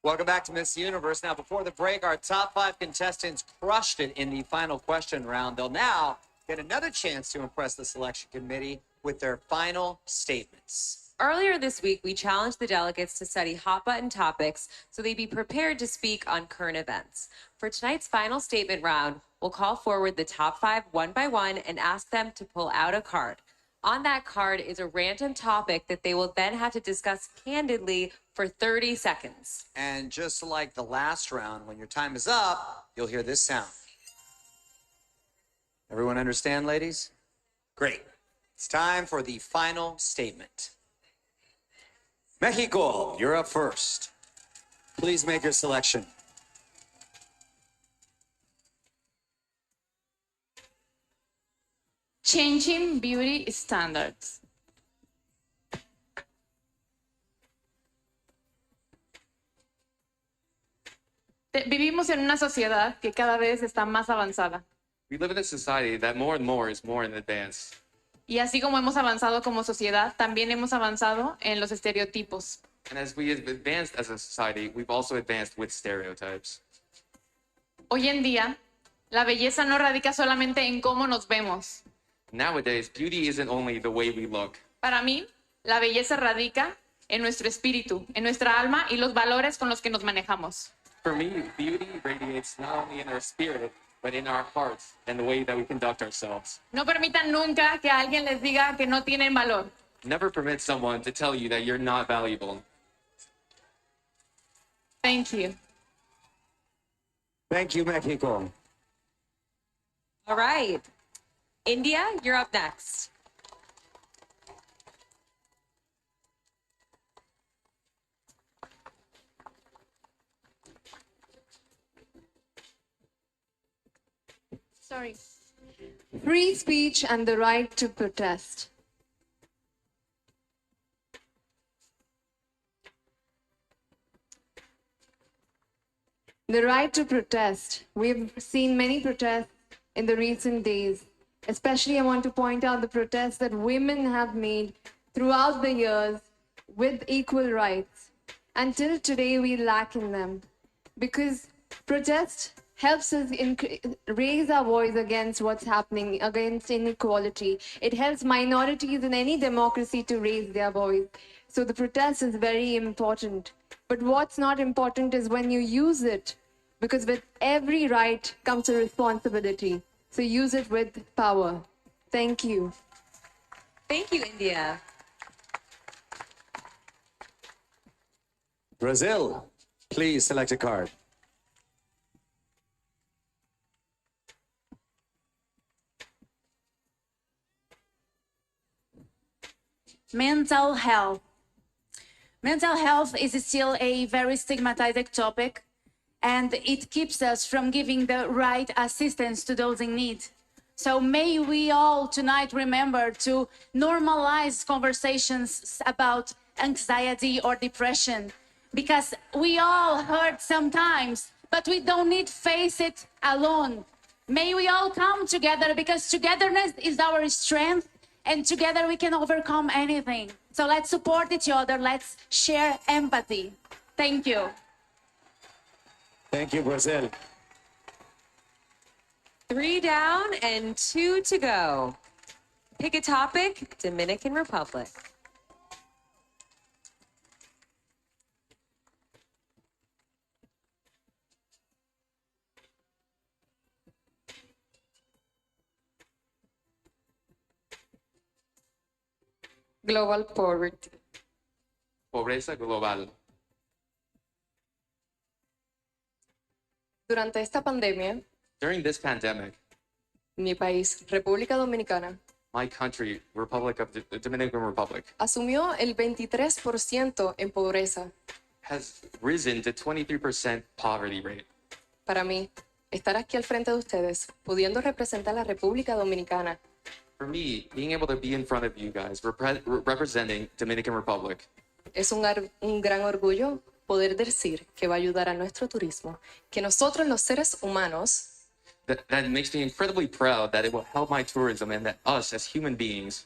Welcome back to Miss Universe. Now, before the break, our top 5 contestants crushed it in the final question round. They'll now get another chance to impress the selection committee with their final statements. Earlier this week, we challenged the delegates to study hot-button topics so they'd be prepared to speak on current events. For tonight's final statement round, we'll call forward the top 5 one by one and ask them to pull out a card. On that card is a random topic that they will then have to discuss candidly for 30 seconds. And just like the last round, when your time is up, you'll hear this sound. Everyone understand, ladies? Great. It's time for the final statement. Mexico, you're up first. Please make your selection. Changing beauty standards. Vivimos en una sociedad que cada vez está más avanzada. We live in a society that more and more is more in advance. Y así como hemos avanzado como sociedad, también hemos avanzado en los estereotipos. And as we have advanced as a society, we've also advanced with stereotypes. Hoy en día, la belleza no radica solamente en cómo nos vemos. Nowadays, beauty isn't only the way we look. Para mí, la belleza radica en nuestro espíritu, en nuestra alma y los valores con los que nos manejamos. For me, beauty radiates not only in our spirit, but in our hearts and the way that we conduct ourselves. No permitan nunca que alguien les diga que no tienen valor. Never permit someone to tell you that you're not valuable. Thank you. Thank you, Mexico. All right. India, you're up next. Sorry. Free speech and the right to protest. The right to protest. We've seen many protests in the recent days. Especially, I want to point out the protests that women have made throughout the years with equal rights. Until today, we lack in them. Because protest helps us raise our voice against what's happening, against inequality. It helps minorities in any democracy to raise their voice. So the protest is very important. But what's not important is when you use it, because with every right comes a responsibility. So use it with power. Thank you. Thank you, India. Brazil, please select a card. Mental health. Mental health is still a very stigmatized topic, and it keeps us from giving the right assistance to those in need. So may we all tonight remember to normalize conversations about anxiety or depression, because we all hurt sometimes, but we don't need to face it alone. May we all come together, because togetherness is our strength, and together we can overcome anything. So let's support each other. Let's share empathy. Thank you. Thank you, Brazil. 3 down and 2 to go. Pick a topic, Dominican Republic. Global poverty. Pobreza global. Durante esta pandemia, During this pandemic, mi país, República Dominicana, my country, Republic of the Dominican Republic, asumió el 23% en pobreza. has risen to 23% poverty rate. Para mí, estar aquí al frente de ustedes, pudiendo representar a la República Dominicana, For me, being able to be in front of you guys, representing Dominican Republic, Es un gran orgullo poder decir que va a ayudar a nuestro turismo, que nosotros los seres humanos that makes me incredibly proud that it will help my tourism and that us as human beings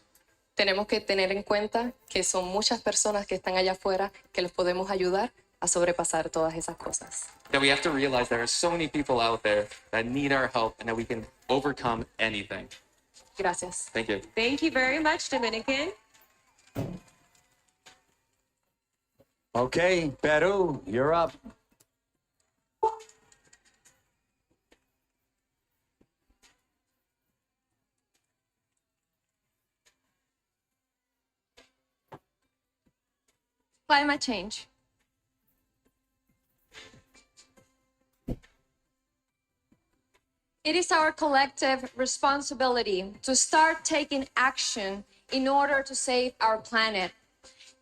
tenemos que tener en cuenta que son muchas personas que están allá afuera que los podemos ayudar a sobrepasar todas esas cosas. that we have to realize there are so many people out there that need our help and that we can overcome anything. Gracias. Thank you. Thank you very much, Dominican. Okay, Peru, you're up. Climate change. It is our collective responsibility to start taking action in order to save our planet.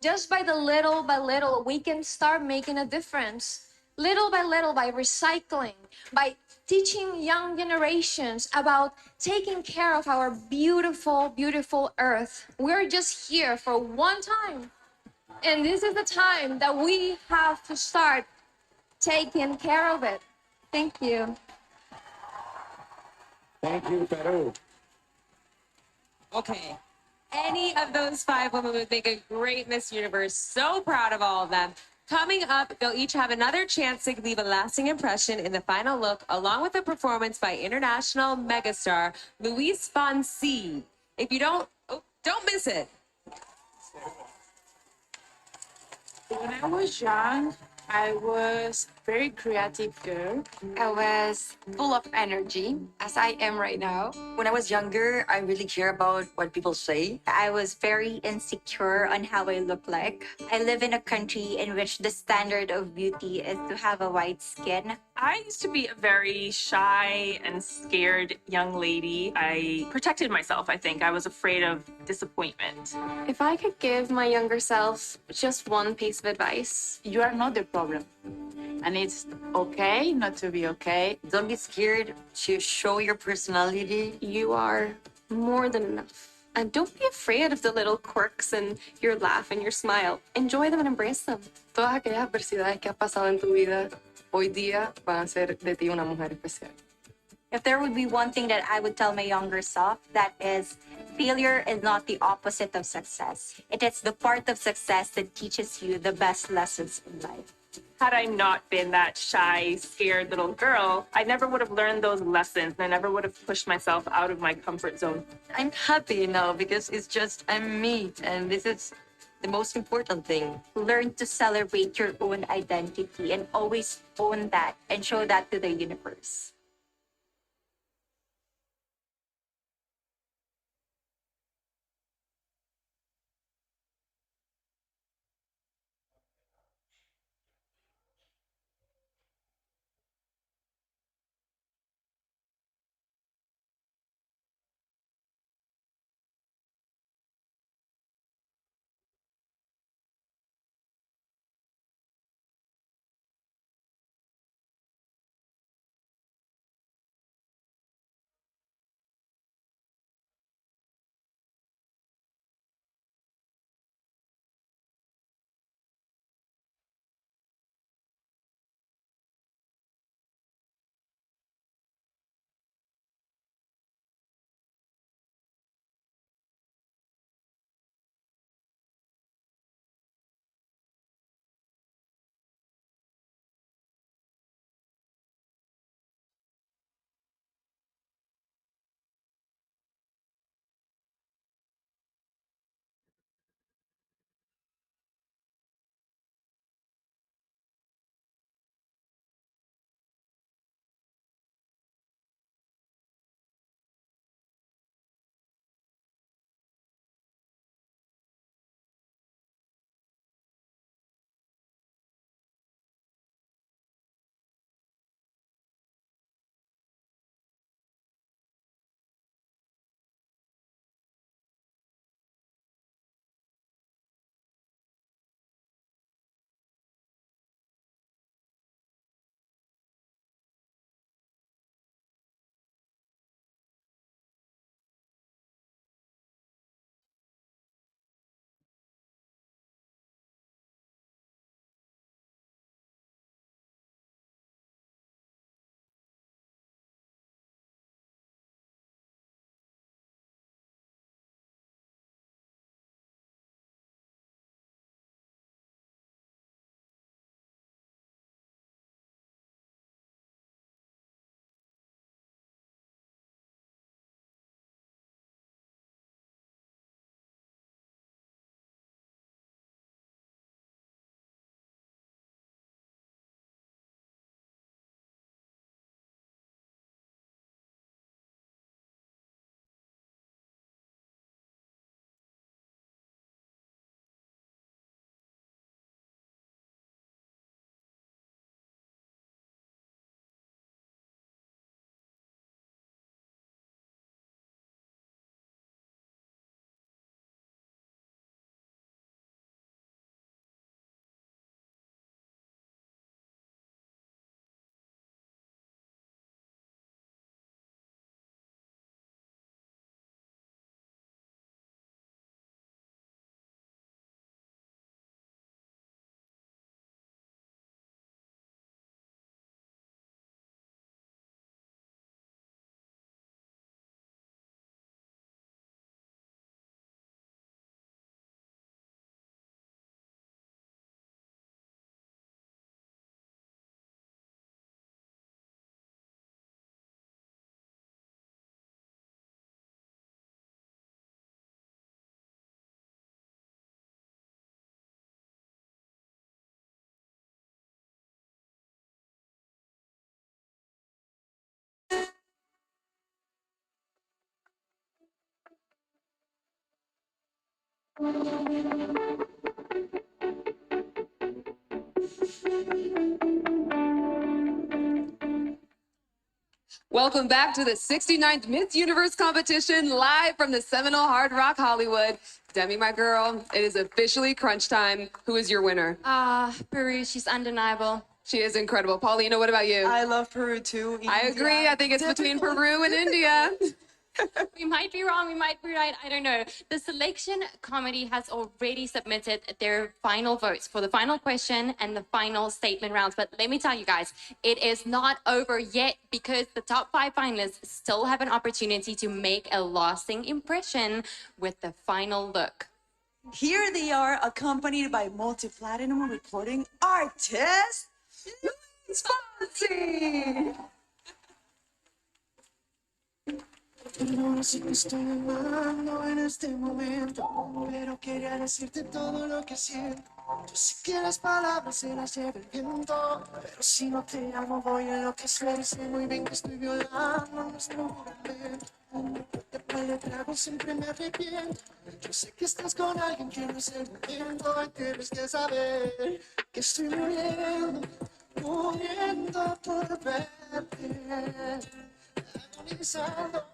Just by little, we can start making a difference. Little by recycling, by teaching young generations about taking care of our beautiful, beautiful earth. We're just here for one time. And this is the time that we have to start taking care of it. Thank you. Thank you, Peru. Okay. Any of those 5 women would make a great Miss Universe. So proud of all of them. Coming up, they'll each have another chance to leave a lasting impression in the final look, along with a performance by international megastar Luis Fonsi. If you don't miss it. When I was young, I was a very creative girl. I was full of energy, as I am right now. When I was younger, I really care about what people say. I was very insecure on how I look like. I live in a country in which the standard of beauty is to have a white skin. I used to be a very shy and scared young lady. I protected myself, I think. I was afraid of disappointment. If I could give my younger self just one piece of advice, You are not the problem. And it's okay not to be okay. Don't be scared to show your personality. you are more than enough. And don't be afraid of the little quirks and your laugh and your smile. Enjoy them and embrace them. Todas aquellas adversidades que has pasado en tu vida hoy día van a hacer de ti una mujer especial. If there would be one thing that I would tell my younger self, that is, failure is not the opposite of success. It is the part of success that teaches you the best lessons in life. Had I not been that shy, scared little girl, I never would have learned those lessons and I never would have pushed myself out of my comfort zone. I'm happy now because it's just I'm me, and this is the most important thing. Learn to celebrate your own identity and always own that and show that to the universe. Welcome back to the 69th Miss Universe competition, live from the Seminole Hard Rock Hollywood. Demi, my girl, it is officially crunch time. Who is your winner? Peru, she's undeniable. She is incredible. Paulina, what about you? I love Peru too. I agree. I think it's between Peru and India. We might be wrong, we might be right, I don't know. The selection committee has already submitted their final votes for the final question and the final statement rounds. But let me tell you guys, it is not over yet because the top 5 finalists still have an opportunity to make a lasting impression with the final look. Here they are, accompanied by multi-platinum recording artist, Luis Fonsi. No sé que estoy amando en este momento, pero quería decirte todo lo que siento. Yo sé que las palabras se las lleva el viento, pero si no te amo voy a enloquecer. Sé muy bien que estoy violando nuestro juramento. Después de trago siempre me arrepiento. Yo sé que estás con alguien que no es el momento. Y tienes que saber que estoy muriendo, muriendo por verte, agonizando.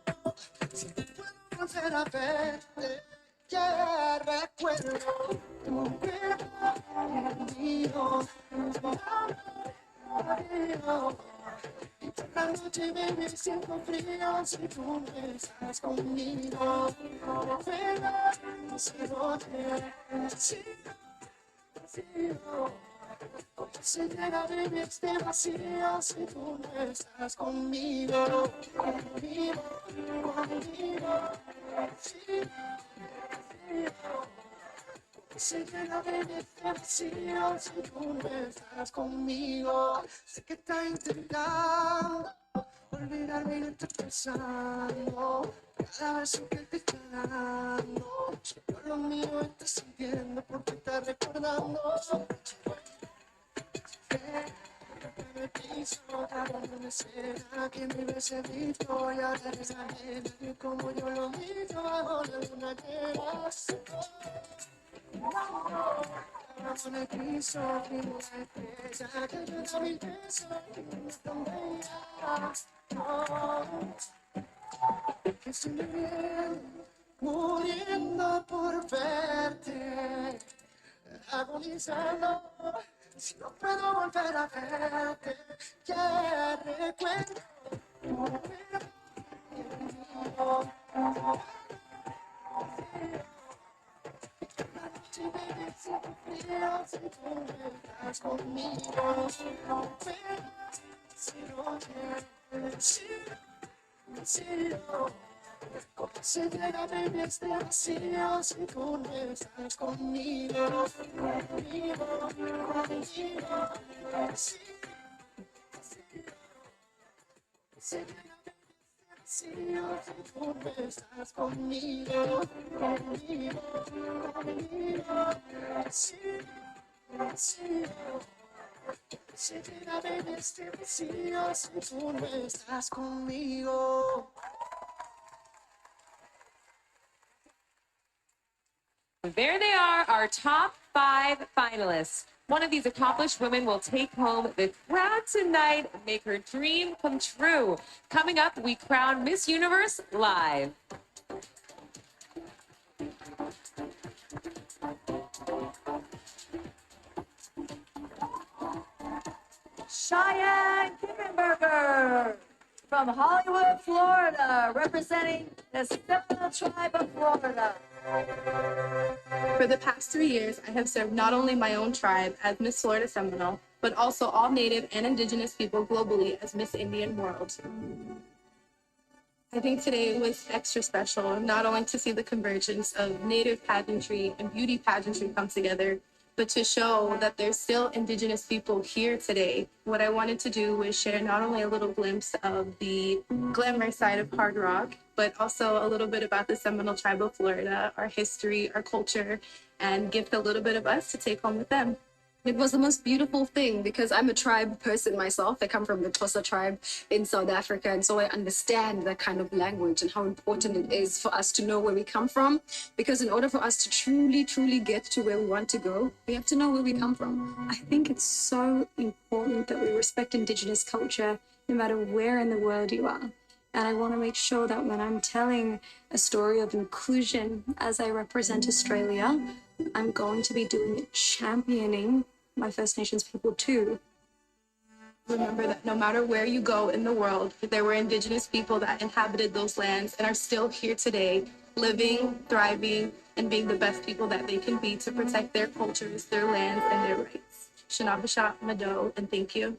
Si no puedo volver a verte, ya recuerdo tu cuerpo mío, y por la noche me siento frío si tú no estás conmigo. De verdad, no sé dónde, como se llena de mí este vacío si tú no estás conmigo, conmigo, conmigo, sí, como se llena de mí este vacío si tú no estás conmigo. Sé que estás intentando olvidarme y no estoy pensando cada beso que te está dando. Solo lo mío estás sintiendo porque estás recordando. En el piso, ¿dónde será que me hubiese visto? Y ahora eres ajena, y como yo lo miro bajo la luna llena. Ahora en el piso, primo la estrella, que me da mil besos y no es tan bella. Que estoy muriendo por verte, agonizando. Si no puedo volver a verte, ya recuerdo tu cuerpo. La noche me siento frío si tú no estás conmigo. Pero si no quieres, si como se llega de mí este vacío si tú no estás conmigo, conmigo, conmigo, sí, se llega de mí este vacío si tú no estás conmigo, conmigo, conmigo, sí, se llega de mí este vacío si tú no estás conmigo. There they are, our top 5 finalists. One of these accomplished women will take home the crown tonight, make her dream come true. Coming up, we crown Miss Universe live. Cheyenne Kickenberger from Hollywood, Florida, representing the Seminole Tribe of Florida. For the past 3 years, I have served not only my own tribe as Miss Florida Seminole, but also all Native and Indigenous people globally as Miss Indian World. I think today was extra special, not only to see the convergence of Native pageantry and beauty pageantry come together, but to show that there's still Indigenous people here today. What I wanted to do was share not only a little glimpse of the glamour side of hard rock, but also a little bit about the Seminole Tribe of Florida, our history, our culture, and gift a little bit of us to take home with them. It was the most beautiful thing because I'm a tribe person myself. I come from the Xhosa tribe in South Africa, and so I understand that kind of language and how important it is for us to know where we come from. Because in order for us to truly, truly get to where we want to go, we have to know where we come from. I think it's so important that we respect Indigenous culture no matter where in the world you are. And I want to make sure that when I'm telling a story of inclusion as I represent Australia, I'm going to be doing it championing my First Nations people too. Remember that no matter where you go in the world, there were Indigenous people that inhabited those lands and are still here today, living, thriving, and being the best people that they can be to protect their cultures, their lands, and their rights. Shanabashat Mado, and thank you.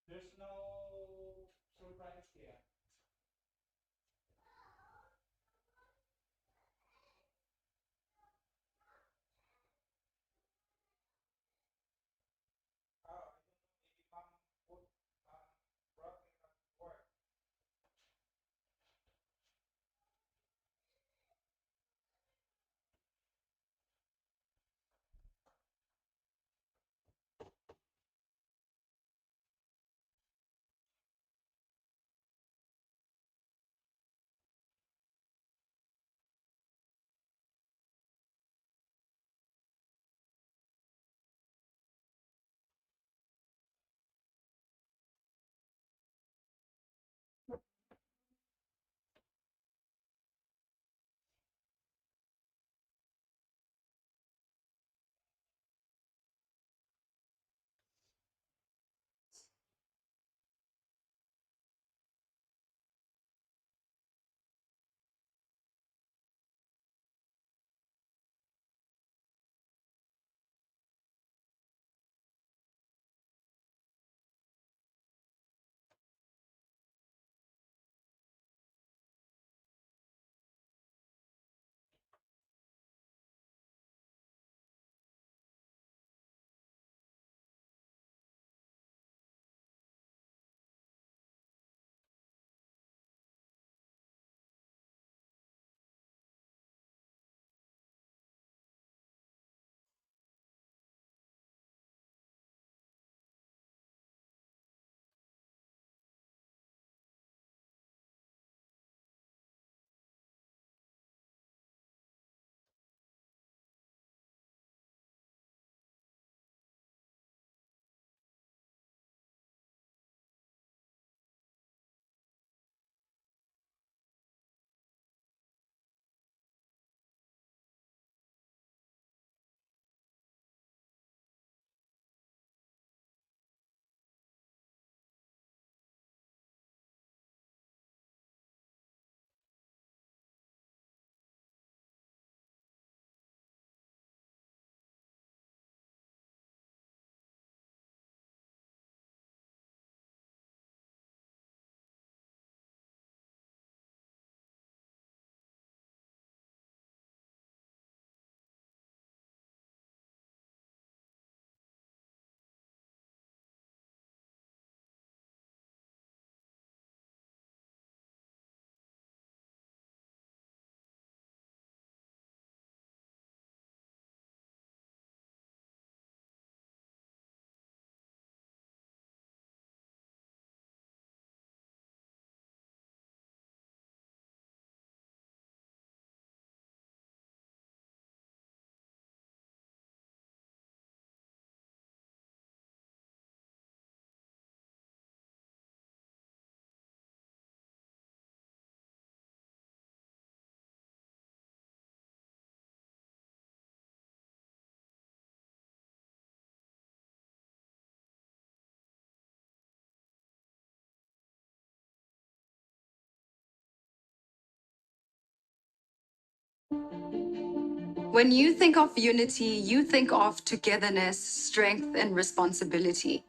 There's no surprise here. When you think of unity, you think of togetherness, strength, and responsibility.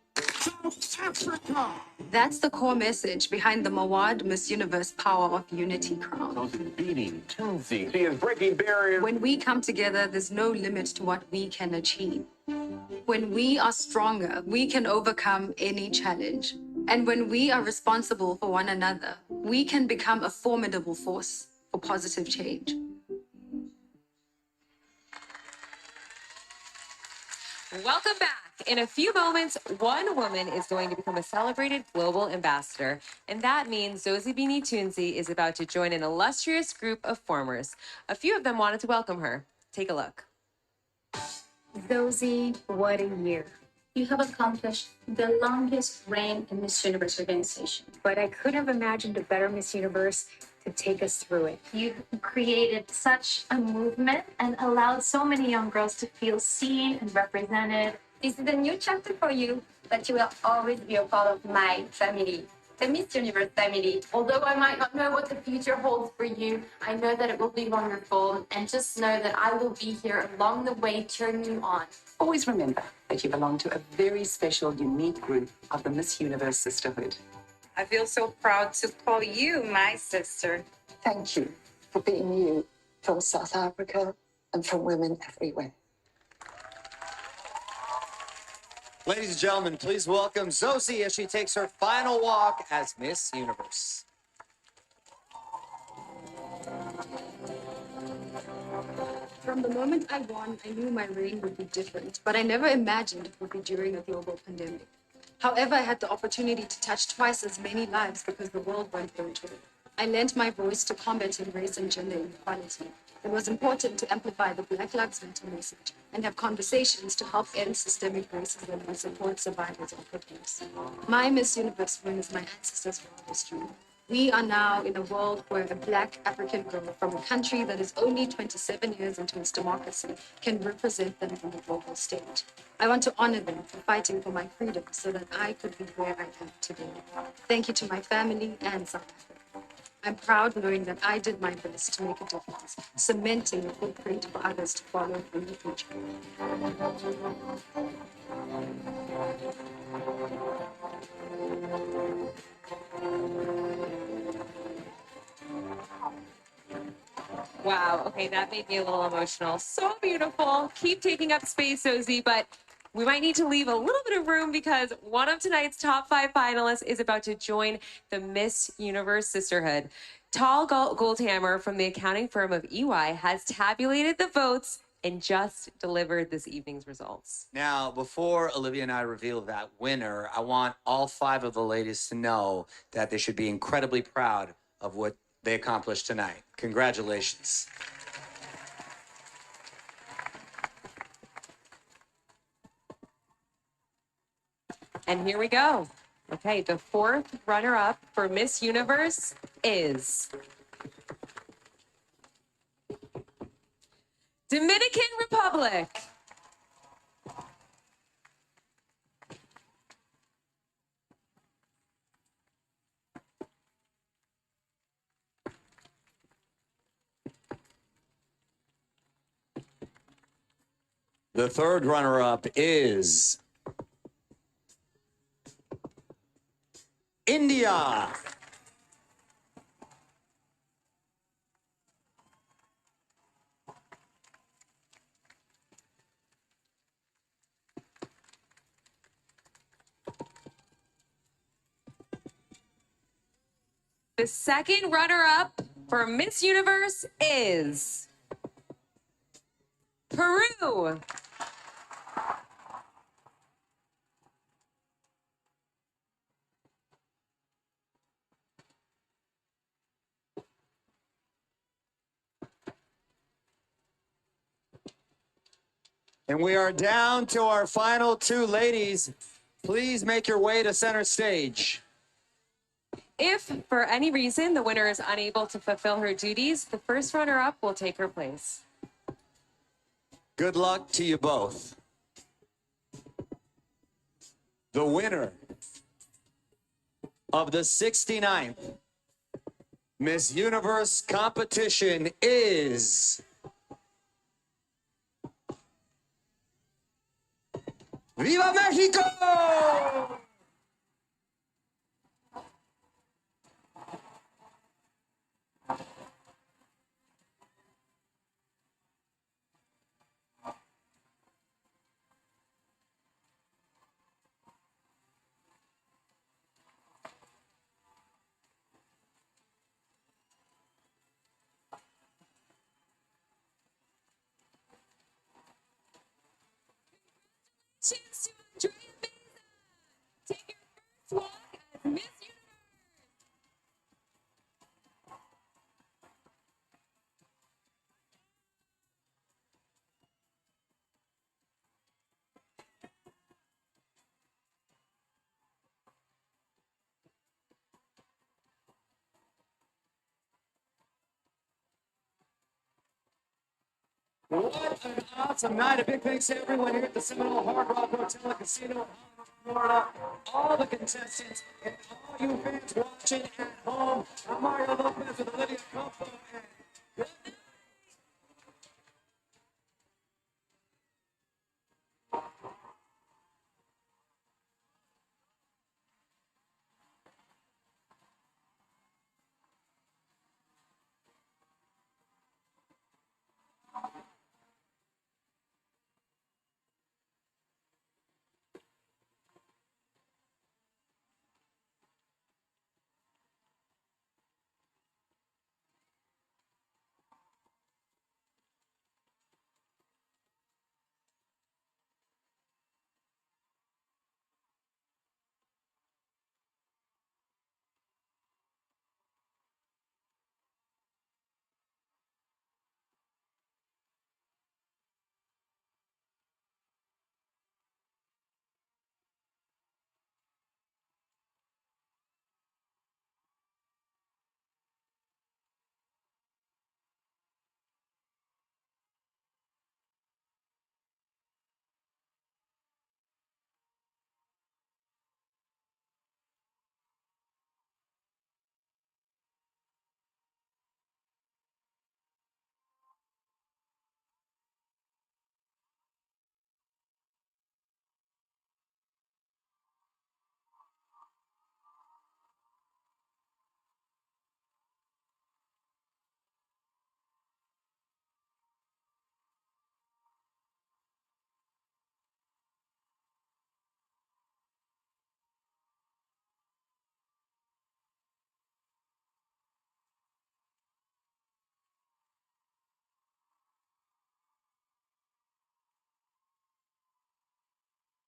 South Africa. That's the core message behind the Mawad Miss Universe Power of Unity crown. Beating Tunzi. She is breaking barriers. When we come together, there's no limit to what we can achieve. When we are stronger, we can overcome any challenge. And when we are responsible for one another, we can become a formidable force for positive change. Welcome back. In a few moments, one woman is going to become a celebrated global ambassador, and that means Zozibini Tunzi is about to join an illustrious group of formers. A few of them wanted to welcome her. Take a look. Zosie, what a year. You have accomplished the longest reign in Miss Universe organization. But I couldn't have imagined a better Miss Universe to take us through it. You've created such a movement and allowed so many young girls to feel seen and represented. This is a new chapter for you, but you will always be a part of my family, the Miss Universe family. Although I might not know what the future holds for you, I know that it will be wonderful, and just know that I will be here along the way cheering you on. Always remember that you belong to a very special, unique group of the Miss Universe Sisterhood. I feel so proud to call you my sister. Thank you for being you from South Africa and from women everywhere. Ladies and gentlemen, please welcome Zosie as she takes her final walk as Miss Universe. From the moment I won, I knew my reign would be different, but I never imagined it would be during a global pandemic. However, I had the opportunity to touch twice as many lives because the world went virtual. I lent my voice to combating race and gender inequality. It was important to amplify the Black Lives Matter message and have conversations to help end systemic racism and support survivors of abuse. My Miss Universe win is my ancestors' wildest dream. We are now in a world where a Black African girl from a country that is only 27 years into its democracy can represent them on the global stage. I want to honor them for fighting for my freedom so that I could be where I am today. Thank you to my family and South Africa. I'm proud knowing that I did my best to make a difference, cementing a footprint for others to follow in the future. Wow. Okay, that made me a little emotional. So beautiful. Keep taking up space, Zosie, but we might need to leave a little bit of room because one of tonight's top 5 finalists is about to join the Miss Universe Sisterhood. Tal Goldhammer from the accounting firm of EY has tabulated the votes and just delivered this evening's results. Now, before Olivia and I reveal that winner, I want all 5 of the ladies to know that they should be incredibly proud of what they accomplished tonight. Congratulations. And here we go. Okay, the 4th runner-up for Miss Universe is Dominican Republic. The 3rd runner-up is India. The 2nd runner-up for Miss Universe is Peru. And we are down to our final 2 ladies. Please make your way to center stage. If, for any reason, the winner is unable to fulfill her duties, the 1st runner-up will take her place. Good luck to you both. The winner of the 69th Miss Universe competition is Viva Mexico! chance to Andrea Meza. Take your first walk as Miss Universe. What an awesome night. A big thanks to everyone here at the Seminole Hard Rock Hotel and Casino, Florida. All the contestants and all you fans watching at home. I'm Mario Lopez with Olivia Copo. And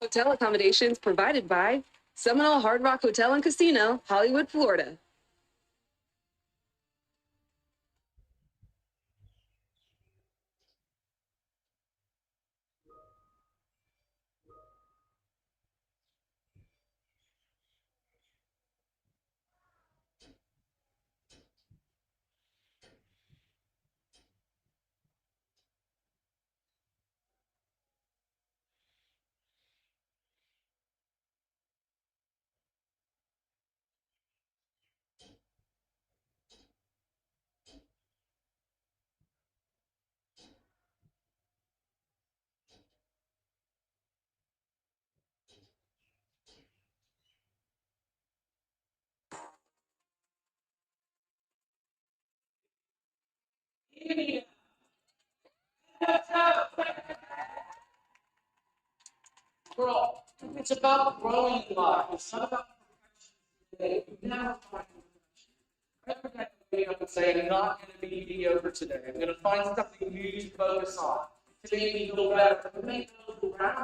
Hotel accommodations provided by Seminole Hard Rock Hotel and Casino, Hollywood, Florida. Grow. It's about growing in life. It's not about today. You never find perfection. Every day I wake up and say, I'm not going to be mediocre today. I'm going to find something new to focus on to make me feel better, to make those around